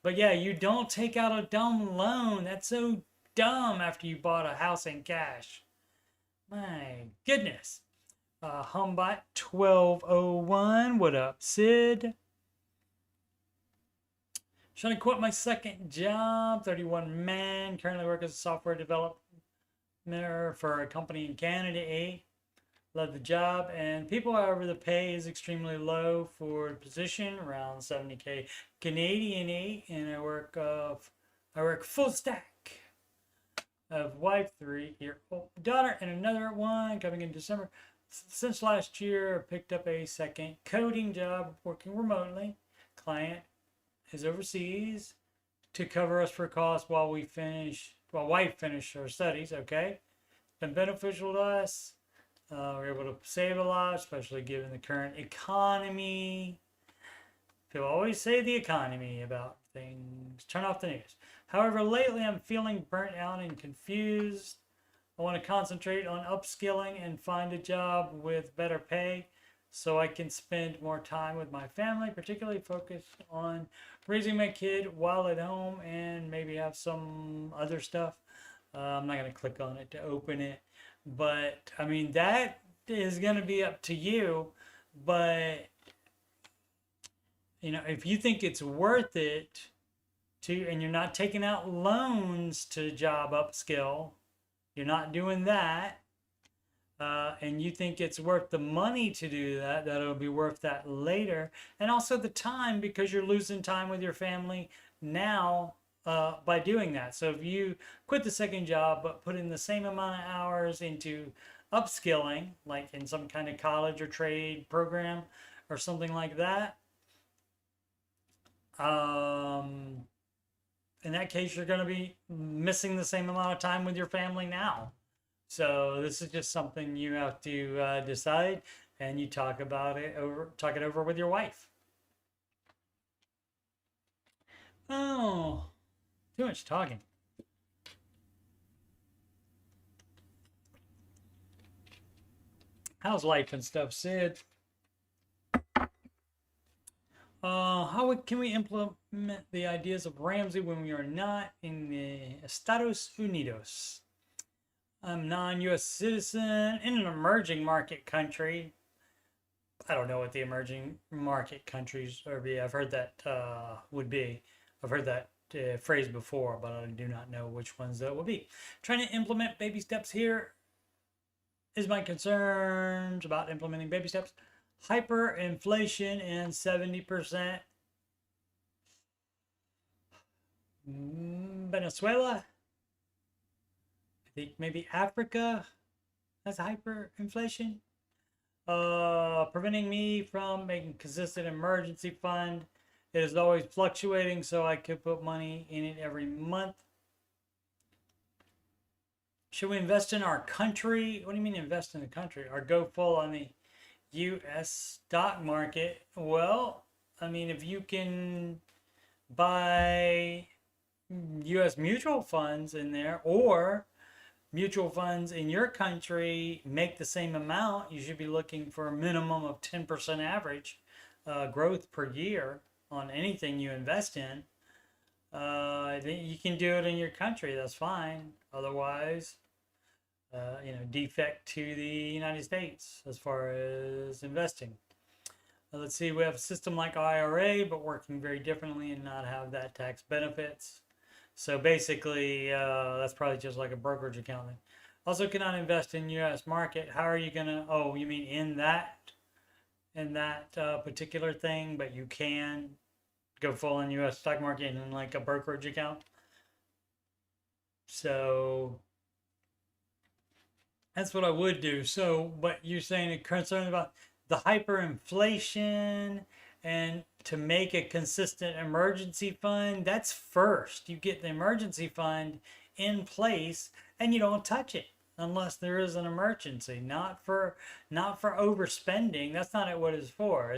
But yeah, you don't take out a dumb loan. That's so dumb after you bought a house in cash. My goodness. Humbot 1201. What up, Sid? Trying to quit my second job. 31 man. Currently work as a software developer for a company in Canada. Love the job. And people, however, the pay is extremely low for the position, around 70K Canadian. And I work full stack. I have wife, 3-year-old daughter, and another one coming in December. Since last year, I picked up a second coding job working remotely. Client is overseas. to cover us for costs while wife finished her studies. Okay, been beneficial to us. We're able to save a lot, especially given the current economy. People always say the economy about things. Turn off the news. However, lately I'm feeling burnt out and confused. I want to concentrate on upskilling and find a job with better pay so I can spend more time with my family, particularly focused on raising my kid while at home and maybe have some other stuff. I'm not going to click on it to open it. But, I mean, that is going to be up to you. But, you know, if you think it's worth it and you're not taking out loans to job upskill, you're not doing that, and you think it's worth the money to do that, that'll be worth that later. And also the time, because you're losing time with your family now by doing that. So if you quit the second job but put in the same amount of hours into upskilling, like in some kind of college or trade program or something like that, in that case, you're going to be missing the same amount of time with your family now. So this is just something you have to decide, and you talk it over with your wife. Oh, too much talking. How's life and stuff, Sid? How can we implement the ideas of Ramsey when we are not in the Estados Unidos? I'm non-U.S. citizen in an emerging market country. I don't know what the emerging market countries would be. I've heard that would be. I've heard that phrase before, but I do not know which ones that will be. Trying to implement baby steps here is my concerns about implementing baby steps. Hyperinflation and 70%. Venezuela. I think maybe Africa has hyperinflation. Preventing me from making consistent emergency fund. It is always fluctuating, so I could put money in it every month. Should we invest in our country? What do you mean invest in the country? Or go full on the U.S. stock market? Well, I mean, if you can buy U.S. mutual funds in there, or mutual funds in your country make the same amount, you should be looking for a minimum of 10% average growth per year on anything you invest in. You can do it in your country, that's fine. Otherwise, defect to the United States as far as investing. Let's see, we have a system like IRA, but working very differently and not have that tax benefits. So basically, that's probably just like a brokerage account. Also cannot invest in U.S. market. How are you gonna, oh, you mean in that particular thing, but you can go full in U.S. stock market in like a brokerage account? So that's what I would do. So, but you're saying a concern about the hyperinflation and to make a consistent emergency fund, that's first. You get the emergency fund in place and you don't touch it unless there is an emergency. Not for overspending. That's not what it's for.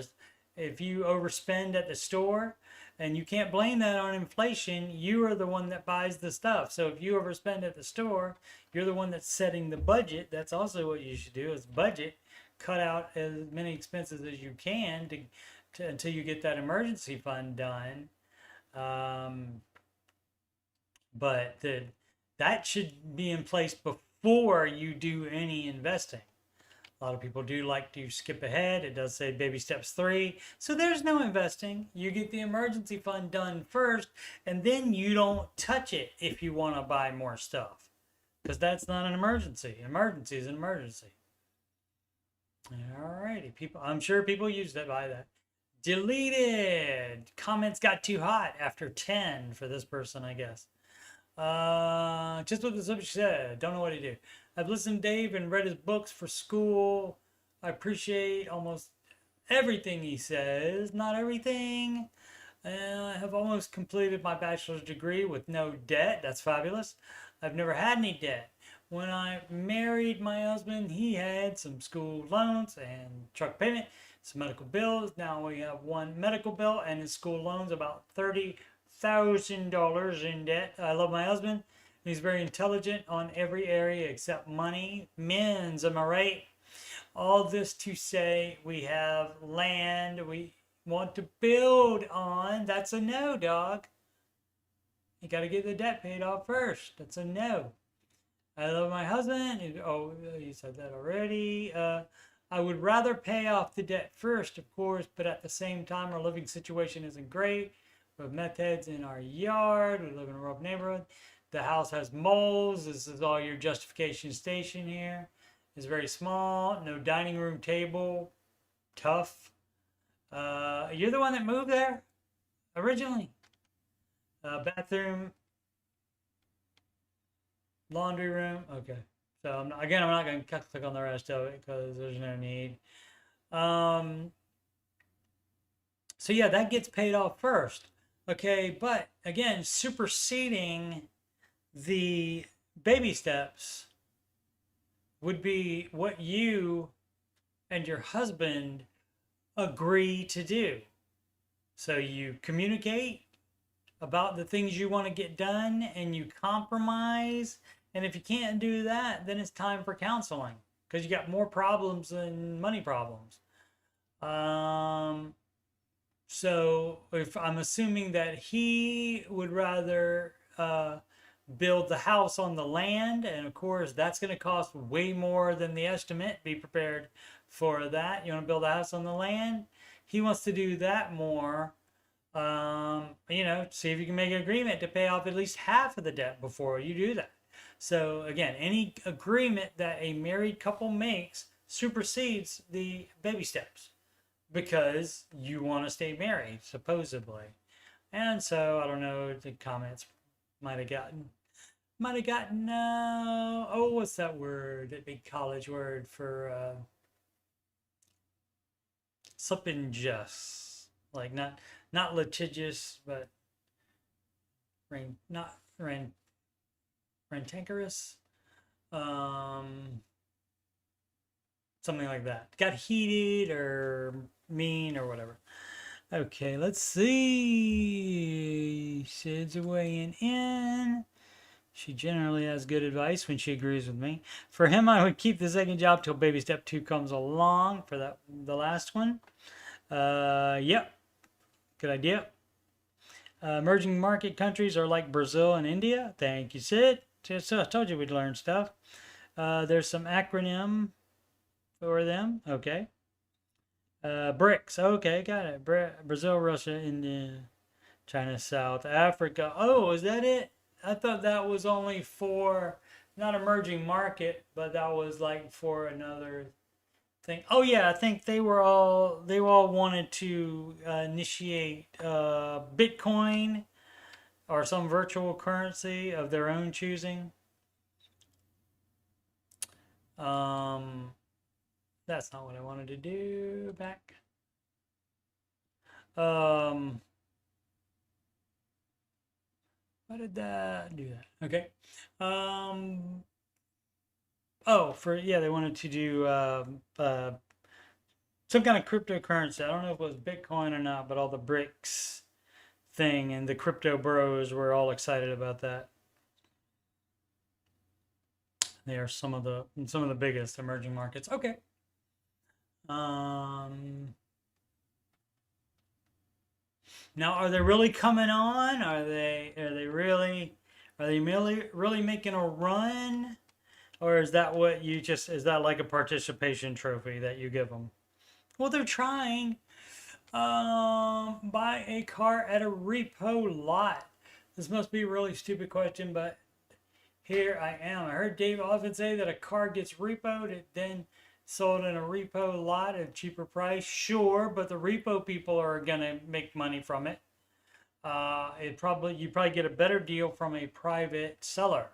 If you overspend at the store, and you can't blame that on inflation, you are the one that buys the stuff. So if you overspend at the store, you're the one that's setting the budget. That's also what you should do, is budget. Cut out as many expenses as you can to until you get that emergency fund done. But that should be in place before you do any investing. A lot of people do like to skip ahead. It does say baby steps 3. So there's no investing. You get the emergency fund done first, and then you don't touch it if you want to buy more stuff. Because that's not an emergency. An emergency is an emergency. Alrighty, people. I'm sure people use that by that. Deleted. Comments got too hot after 10 for this person, I guess. Just what the subject said. Don't know what to do. I've listened to Dave and read his books for school. I appreciate almost everything he says. Not everything. I have almost completed my bachelor's degree with no debt. That's fabulous. I've never had any debt. When I married my husband, he had some school loans and truck payment, some medical bills. Now we have one medical bill and his school loans, about $30,000 in debt. I love my husband. He's very intelligent on every area except money. Men's, am I right? All this to say we have land we want to build on. That's a no, dog. You got to get the debt paid off first. That's a no. I love my husband. Oh, you said that already. I would rather pay off the debt first, of course, but at the same time, our living situation isn't great. We have meth heads in our yard. We live in a rough neighborhood. The house has moles. This is all your justification station here. It's very small. No dining room table. Tough. You're the one that moved there originally. Bathroom. Laundry room. Okay. So I'm not going to click on the rest of it because there's no need. So yeah, that gets paid off first. Okay, but again, superseding the baby steps would be what you and your husband agree to do. So you communicate about the things you want to get done and you compromise. And if you can't do that, then it's time for counseling because you got more problems than money problems. So if I'm assuming that he would rather build the house on the land, and of course that's going to cost way more than the estimate. Be prepared for that. You want to build a house on the land? He wants to do that more. See if you can make an agreement to pay off at least half of the debt before you do that. So again, any agreement that a married couple makes supersedes the baby steps because you want to stay married, supposedly. And so I don't know, the comments might have gotten what's that word, that big college word for something just like not litigious, but rancankerous, something like that. Got heated or mean or whatever. Okay, let's see. Sid's weighing in. She generally has good advice when she agrees with me. For him, I would keep the second job till baby step 2 comes along. For the last one. Yep. Good idea. Emerging market countries are like Brazil and India. Thank you, Sid. So I told you we'd learn stuff. There's some acronym for them. Okay. BRICS. Okay, got it. Brazil, Russia, India, China, South Africa. Oh, is that it? I thought that was only for not emerging market, but that was like for another thing. Oh yeah, I think they all wanted to initiate Bitcoin or some virtual currency of their own choosing. That's not what I wanted to do. Back. Why did that do that? Okay. They wanted to do some kind of cryptocurrency. I don't know if it was Bitcoin or not, but all the BRICS thing and the crypto bros were all excited about that. They are some of the biggest emerging markets. Okay. Now, are they really coming on? Are they really making a run? Or is that is that like a participation trophy that you give them? Well, they're trying. Buy a car at a repo lot. This must be a really stupid question, but here I am. I heard Dave often say that a car gets repoed, it then sold in a repo lot at a cheaper price. Sure, but the repo people are gonna make money from it. You probably get a better deal from a private seller.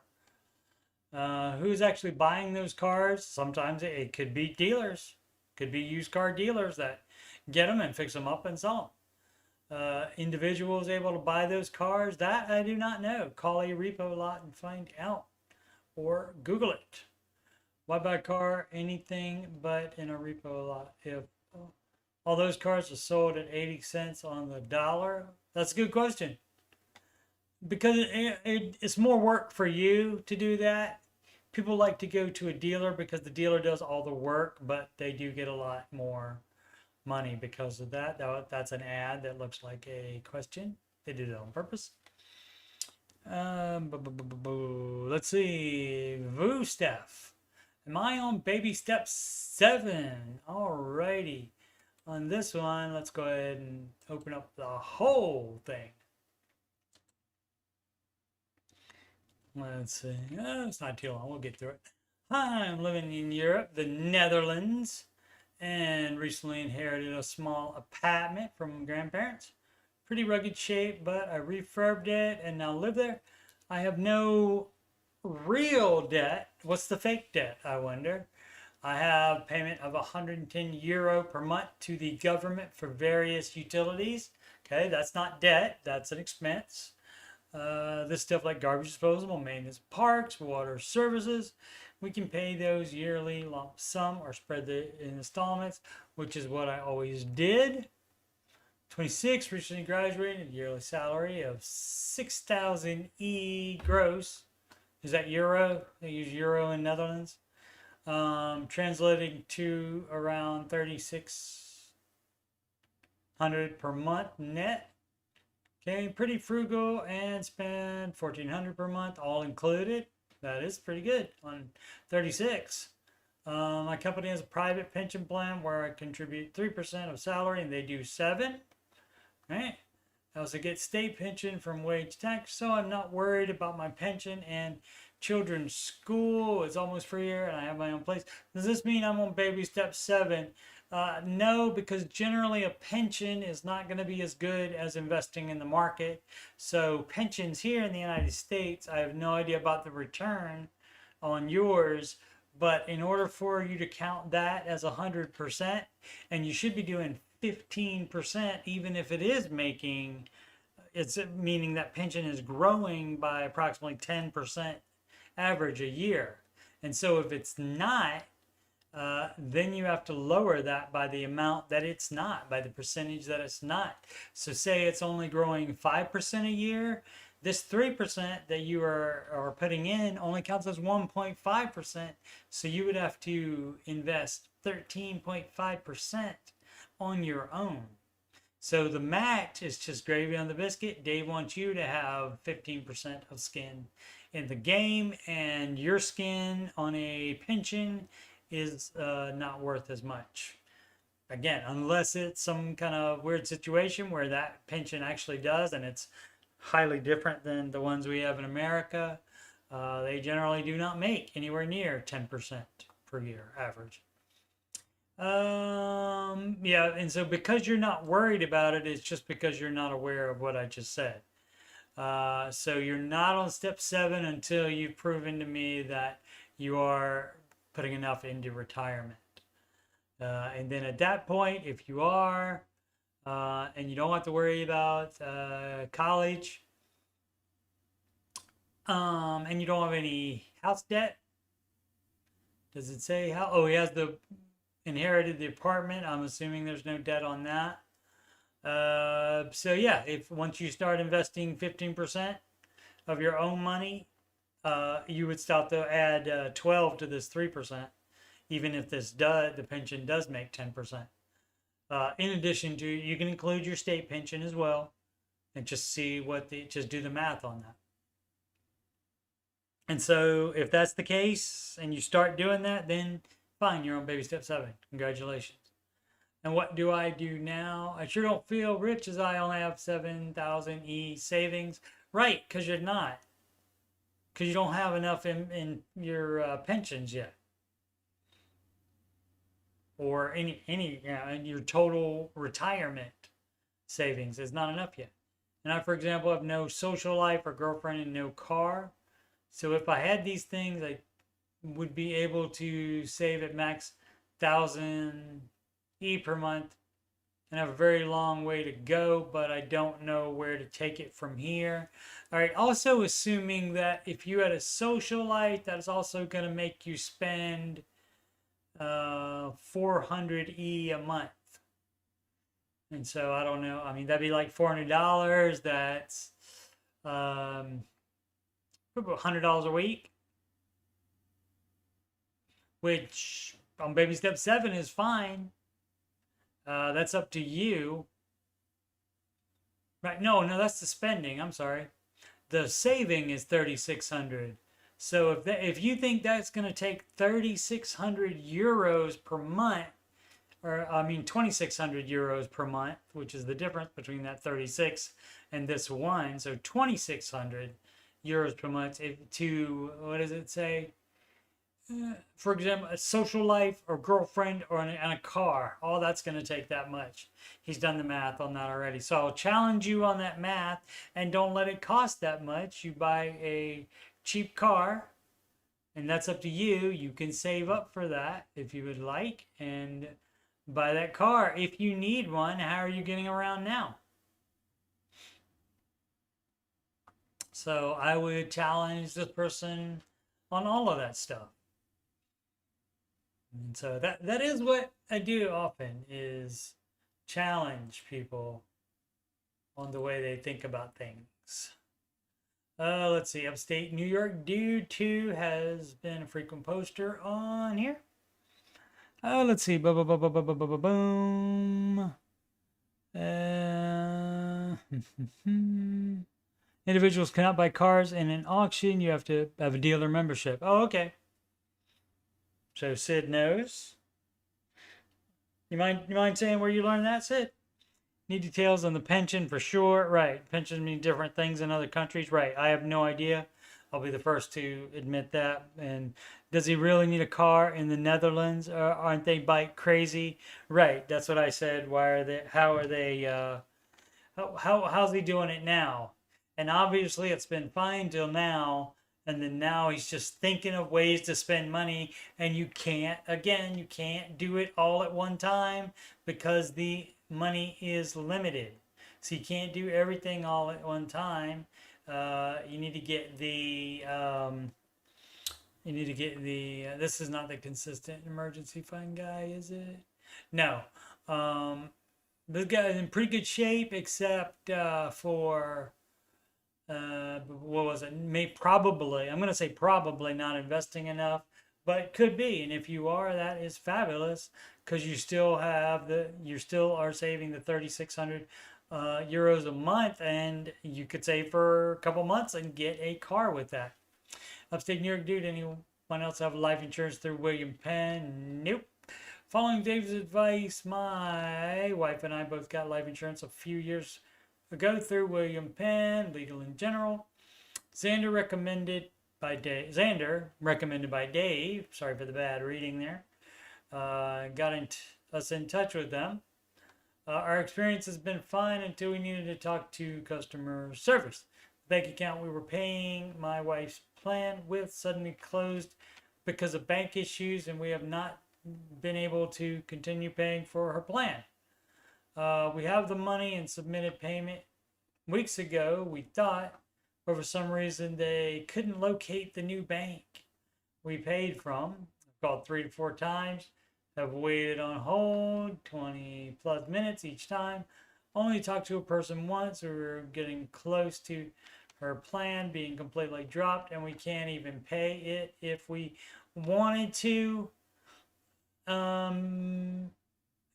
Who's actually buying those cars? Sometimes it could be dealers, could be used car dealers that get them and fix them up and sell individuals able to buy those cars? That I do not know. Call a repo lot and find out, or Google it. Why buy a car anything but in a repo lot if all those cars are sold at 80 cents on the dollar? That's a good question. Because it's more work for you to do that. People like to go to a dealer because the dealer does all the work, but they do get a lot more money because of that. That's an ad that looks like a question. They did it on purpose. Let's see. Voo Steph. Am I on baby step 7? Alrighty. On this one, let's go ahead and open up the whole thing. Let's see. Oh, it's not too long. We'll get through it. Hi, I'm living in Europe, the Netherlands, and recently inherited a small apartment from grandparents. Pretty rugged shape, but I refurbed it and now live there. I have no real debt. What's the fake debt, I wonder? I have payment of €110 per month to the government for various utilities. Okay, that's not debt, that's an expense. This stuff like garbage disposal, maintenance, parks, water services. We can pay those yearly lump sum or spread the installments, which is what I always did. 26, recently graduated, yearly salary of 6,000 gross. Is that euro? They use euro in Netherlands. Translating to around 3,600 per month net. Okay, pretty frugal and spend 1,400 per month, all included. That is pretty good on 36. My company has a private pension plan where I contribute 3% of salary and they do 7. Right. I also get state pension from wage tax, so I'm not worried about my pension, and children's school is almost free here and I have my own place. Does this mean I'm on baby step 7? No, because generally a pension is not going to be as good as investing in the market. So pensions here in the United States, I have no idea about the return on yours, but in order for you to count that as 100%, and you should be doing 15%, even if it is making, it's meaning that pension is growing by approximately 10% average a year. And so if it's not, then you have to lower that by the amount that it's not, by the percentage that it's not. So say it's only growing 5% a year, this 3% that you are putting in only counts as 1.5%. So you would have to invest 13.5% on your own. So the match is just gravy on the biscuit. Dave wants you to have 15% of skin in the game, and your skin on a pension is not worth as much. Again, unless it's some kind of weird situation where that pension actually does, and it's highly different than the ones we have in America. They generally do not make anywhere near 10% per year average. Yeah, and so because you're not worried about it, it's just because you're not aware of what I just said. So you're not on step 7 until you've proven to me that you are putting enough into retirement. And then at that point, if you are, and you don't have to worry about college, and you don't have any house debt. Does it say how? Oh, he has inherited the apartment. I'm assuming there's no debt on that. So yeah, if once you start investing 15% of your own money, you would start to add 12 to this 3%, even if the pension does make 10%. In addition to, you can include your state pension as well, and just see just do the math on that. And so if that's the case and you start doing that, then fine, you're on baby step 7. Congratulations. And what do I do now? I sure don't feel rich as I only have 7,000 savings. Right, because you're not. Because you don't have enough in your pensions yet. Or any in your total retirement savings is not enough yet. And I, for example, have no social life or girlfriend and no car. So if I had these things, I would be able to save at max 1,000 per month and have a very long way to go, but I don't know where to take it from here. All right, also assuming that if you had a social life, that is also going to make you spend 400 a month. And so I don't know. I mean, that'd be like $400. That's about $100 a week, which on baby step 7 is fine. That's up to you. Right? No, that's the spending. I'm sorry. The saving is 3,600. So if you think that's going to take 3,600 euros per month, or I mean 2,600 euros per month, which is the difference between that 36 and this one. So 2,600 euros per month to, what does it say? For example, a social life or girlfriend or and a car, all that's going to take that much. He's done the math on that already. So I'll challenge you on that math, and don't let it cost that much. You buy a cheap car, and that's up to you. You can save up for that if you would like, and buy that car. If you need one, how are you getting around now? So I would challenge this person on all of that stuff. And so that is what I do often, is challenge people on the way they think about things. Let's see. Upstate New York Dude 2 has been a frequent poster on here. Let's see. Boom. Individuals cannot buy cars in an auction. You have to have a dealer membership. Oh, okay. So Sid knows. You mind saying where you learned that, Sid? Need details on the pension for sure. Right. Pensions mean different things in other countries. Right. I have no idea. I'll be the first to admit that. And does he really need a car in the Netherlands? Aren't they bike crazy? Right. That's what I said. Why are they? How are they? How's he doing it now? And obviously, it's been fine till now. And then now he's just thinking of ways to spend money, and you can't do it all at one time because the money is limited. So you can't do everything all at one time. You need to get the this is not the consistent emergency fund guy, is it? No. This guy is in pretty good shape, except for what was it? I'm going to say probably not investing enough, but could be. And if you are, that is fabulous, because you still are saving the 3,600 euros a month, and you could save for a couple months and get a car with that. Upstate New York Dude, anyone else have life insurance through William Penn? Nope. Following Dave's advice, my wife and I both got life insurance a few years ago through William Penn, Legal in General. Xander recommended by Dave. Sorry for the bad reading there. Got us in touch with them. Our experience has been fine until we needed to talk to customer service. The bank account we were paying my wife's plan with suddenly closed because of bank issues, and we have not been able to continue paying for her plan. We have the money and submitted payment weeks ago, we thought, but for some reason they couldn't locate the new bank we paid from. I've called 3 to 4 times, have waited on hold 20 plus minutes each time, only talked to a person once. We were getting close to her plan being completely dropped, and we can't even pay it if we wanted to.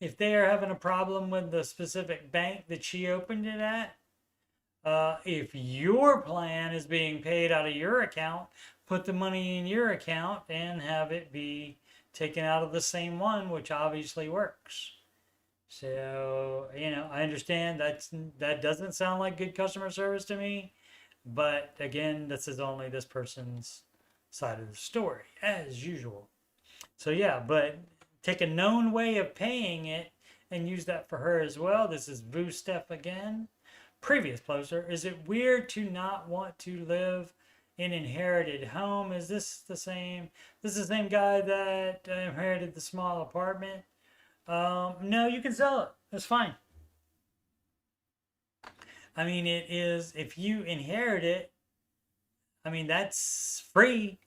If they are having a problem with the specific bank that she opened it at, if your plan is being paid out of your account, put the money in your account and have it be taken out of the same one, which obviously works. So, I understand that doesn't sound like good customer service to me, but again, this is only this person's side of the story, as usual. So yeah, but take a known way of paying it and use that for her as well. This is Vu Steph again. Previous poster. Is it weird to not want to live in inherited home? Is this the same? This is the same guy that inherited the small apartment. No, you can sell it. That's fine. I mean, it is, if you inherit it, I mean, that's free.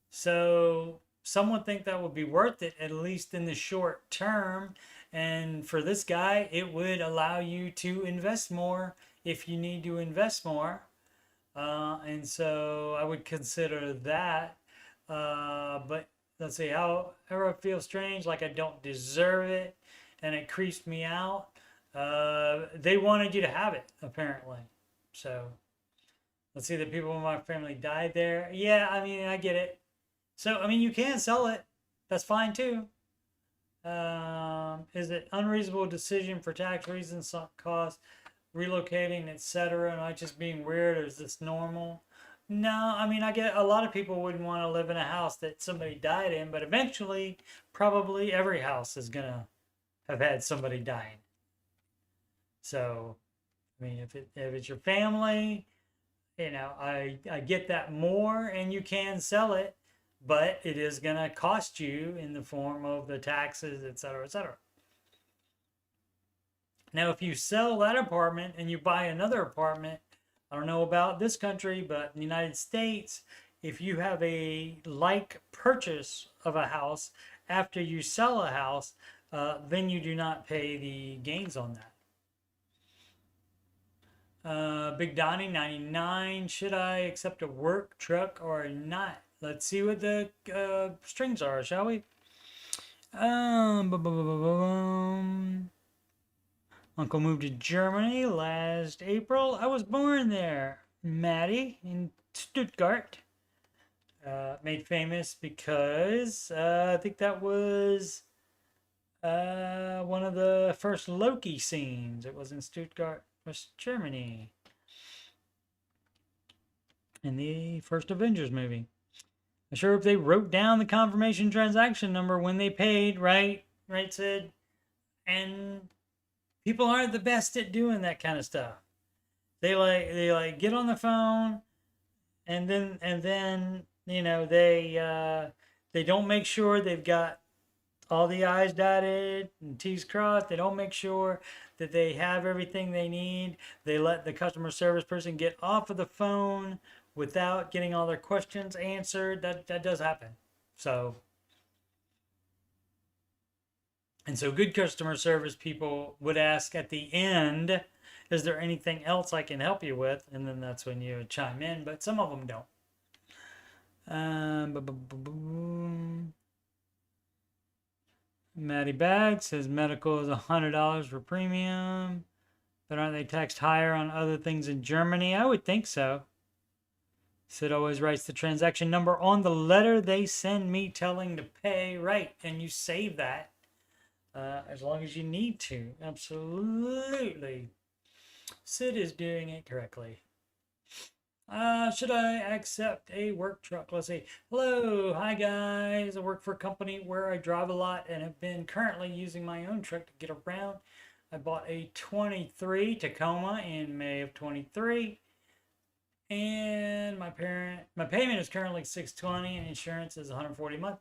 So some would think that would be worth it, at least in the short term. And for this guy, it would allow you to invest more if you need to invest more. And so I would consider that. But let's see, however I feel strange, like I don't deserve it, and it creeps me out. They wanted you to have it, apparently. So let's see, the people in my family died there. Yeah, I mean, I get it. So, I mean, you can sell it. That's fine too. Is it unreasonable decision for tax reasons, cost, relocating, etc., not just being weird, or is this normal? No, I mean, I get a lot of people wouldn't want to live in a house that somebody died in, but eventually, probably every house is gonna have had somebody dying. So, I mean, if it's your family, I get that more, and you can sell it, but it is gonna cost you in the form of the taxes, etc., etc. Now, if you sell that apartment and you buy another apartment, I don't know about this country, but in the United States, if you have a like purchase of a house after you sell a house, then you do not pay the gains on that. Big Donnie 99. Should I accept a work truck or not? Let's see what the strings are, shall we? Uncle moved to Germany last April. I was born there. Maddie in Stuttgart. Made famous because I think that was one of the first Loki scenes. It was in Stuttgart, West Germany. In the first Avengers movie. I'm sure if they wrote down the confirmation transaction number when they paid, right, Sid? And people aren't the best at doing that kind of stuff. They get on the phone, and then they don't make sure they've got all the I's dotted and T's crossed. They don't make sure that they have everything they need. They let the customer service person get off of the phone without getting all their questions answered. That does happen. So good customer service people would ask at the end, is there anything else I can help you with? And then that's when you chime in, but some of them don't. Maddie Bag says medical is $100 for premium, but aren't they taxed higher on other things in Germany? I would think so. Sid always writes the transaction number on the letter they send me telling to pay. Right, and you save that as long as you need to. Absolutely. Sid is doing it correctly. Should I accept a work truck? Let's see. Hello, hi guys. I work for a company where I drive a lot and have been currently using my own truck to get around. I bought a 23 Tacoma in May of 23. And my payment is currently $620 and insurance is $140 a month.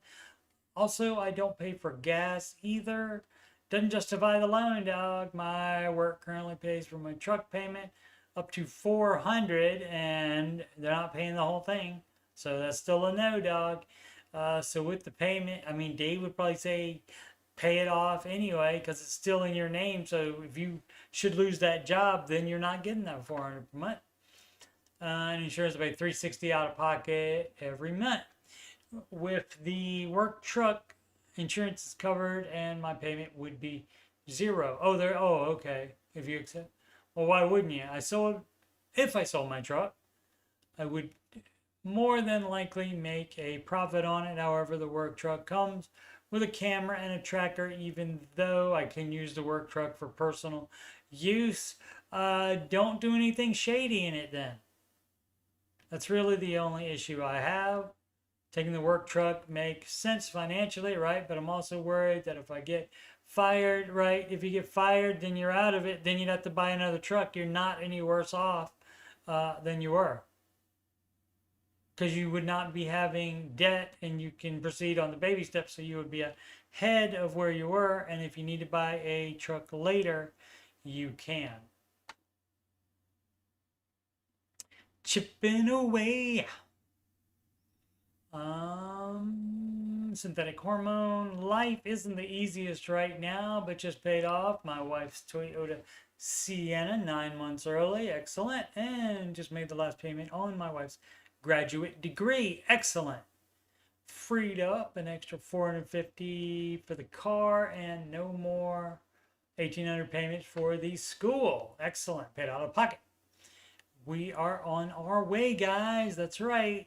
Also, I don't pay for gas either. Doesn't justify the loan, dog. My work currently pays for my truck payment up to $400, and they're not paying the whole thing. So that's still a no, dog. So with the payment, I mean, Dave would probably say pay it off anyway because it's still in your name. So if you should lose that job, then you're not getting that $400 per month. And insurance will pay $360 out of pocket every month. With the work truck, insurance is covered, and my payment would be $0. Okay. If you accept, well, why wouldn't you? If I sold my truck, I would more than likely make a profit on it. However, the work truck comes with a camera and a tracker, even though I can use the work truck for personal use. Don't do anything shady in it then. That's really the only issue I have. Taking the work truck makes sense financially, right? But I'm also worried that if I get fired, right? If you get fired, then you're out of it. Then you'd have to buy another truck. You're not any worse off than you were. Because you would not be having debt and you can proceed on the baby steps. So you would be ahead of where you were. And if you need to buy a truck later, you can. chipping away. Synthetic hormone. Life isn't the easiest right now, but just paid off. My wife's Toyota Sienna 9 months early. Excellent. And just made the last payment on my wife's graduate degree. Excellent. Freed up an extra $450 for the car and no more $1,800 payments for the school. Excellent. Paid out of pocket. We are on our way, guys. That's right.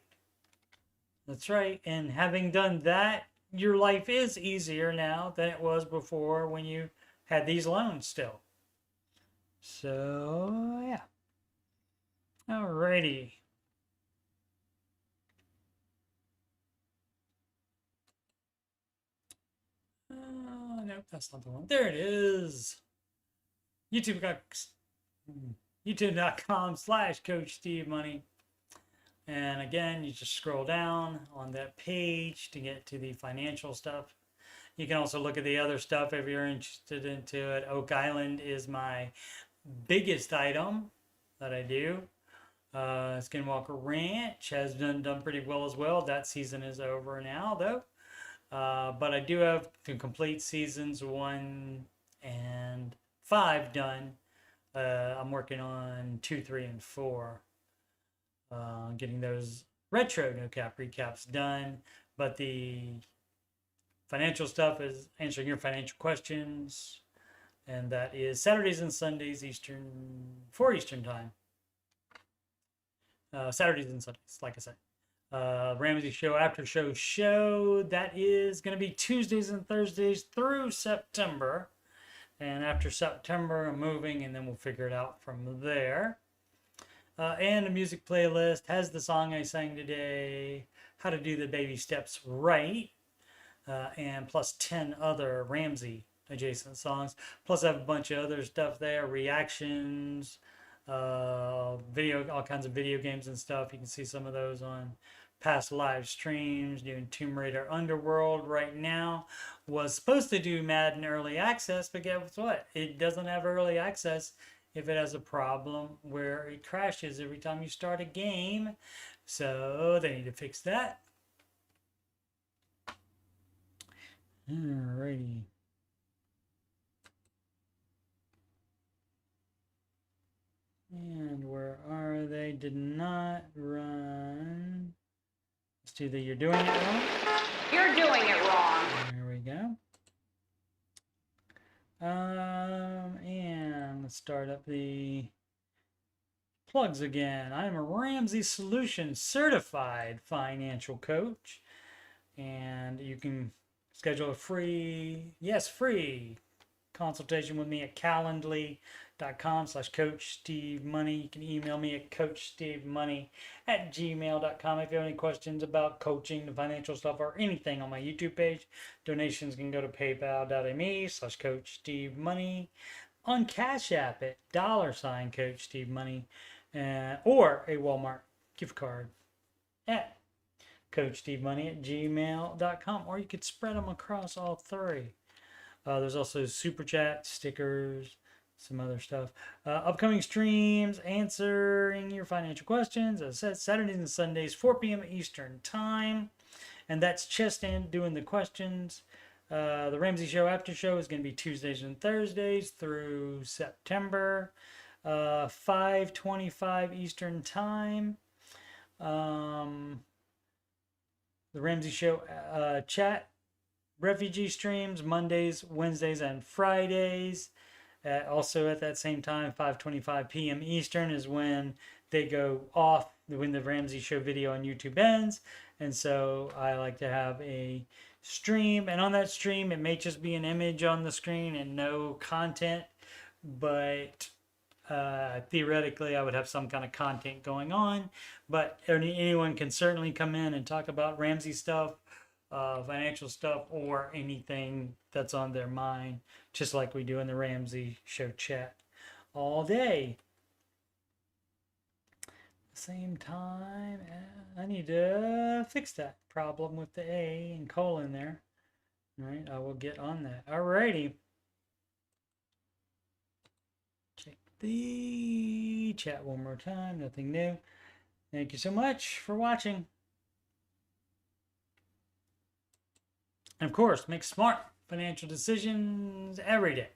That's right. And having done that, your life is easier now than it was before when you had these loans still. So, yeah. Alrighty. Nope, that's not the one. There it is. YouTube.com/CoachSteveMoney. And again, you just scroll down on that page to get to the financial stuff. You can also look at the other stuff if you're interested into it. Oak Island is my biggest item that I do. Skinwalker Ranch has done pretty well as well. That season is over now, though. But I do have to complete seasons 1 and 5 done. I'm working on 2, 3, and 4. Getting those retro no cap recaps done, but the financial stuff is answering your financial questions, and that is Saturdays and Sundays for Eastern time. Saturdays and Sundays, like I said. Ramsey Show Aftershow show, that is going to be Tuesdays and Thursdays through September, and after September I'm moving, and then we'll figure it out from there. And a music playlist has the song I sang today, how to do the baby steps right, and plus 10 other Ramsey adjacent songs. Plus I have a bunch of other stuff there, reactions, all kinds of video games and stuff. You can see some of those on past live streams. Doing Tomb Raider Underworld right now. Was supposed to do Madden Early Access, but guess what? It doesn't have early access if it has a problem where it crashes every time you start a game. So they need to fix that. Alrighty. And where are they? Did not run. Let's do the you're doing it wrong. You're doing it wrong. There we go. And let's start up the plugs again. I'm a Ramsey Solutions certified financial coach, and you can schedule a free consultation with me at calendly.com/coachstevemoney. You can email me at coachstevemoney@gmail.com if you have any questions about coaching, the financial stuff, or anything on my YouTube page. Donations can go to paypal.me/coachstevemoney, on Cash App at $CoachSteveMoney, or a Walmart gift card at coachstevemoney@gmail.com, or you could spread them across all three. There's also super chat, stickers, some other stuff. Upcoming streams, answering your financial questions. As I said, Saturdays and Sundays, 4 p.m. Eastern time. And that's Chest and doing the questions. The Ramsey Show After Show is going to be Tuesdays and Thursdays through September. 5:25 Eastern time. The Ramsey Show chat refugee streams Mondays, Wednesdays, and Fridays. Also at that same time, 5:25 p.m. Eastern is when they go off, when the Ramsey Show video on YouTube ends. And so I like to have a stream, and on that stream it may just be an image on the screen and no content, but theoretically I would have some kind of content going on. But anyone can certainly come in and talk about Ramsey stuff, financial stuff, or anything that's on their mind, just like we do in the Ramsey Show chat all day. Same time, I need to fix that problem with the A and colon there. All right, I will get on that. Alrighty. Check the chat one more time. Nothing new. Thank you so much for watching. And of course, make smart financial decisions every day.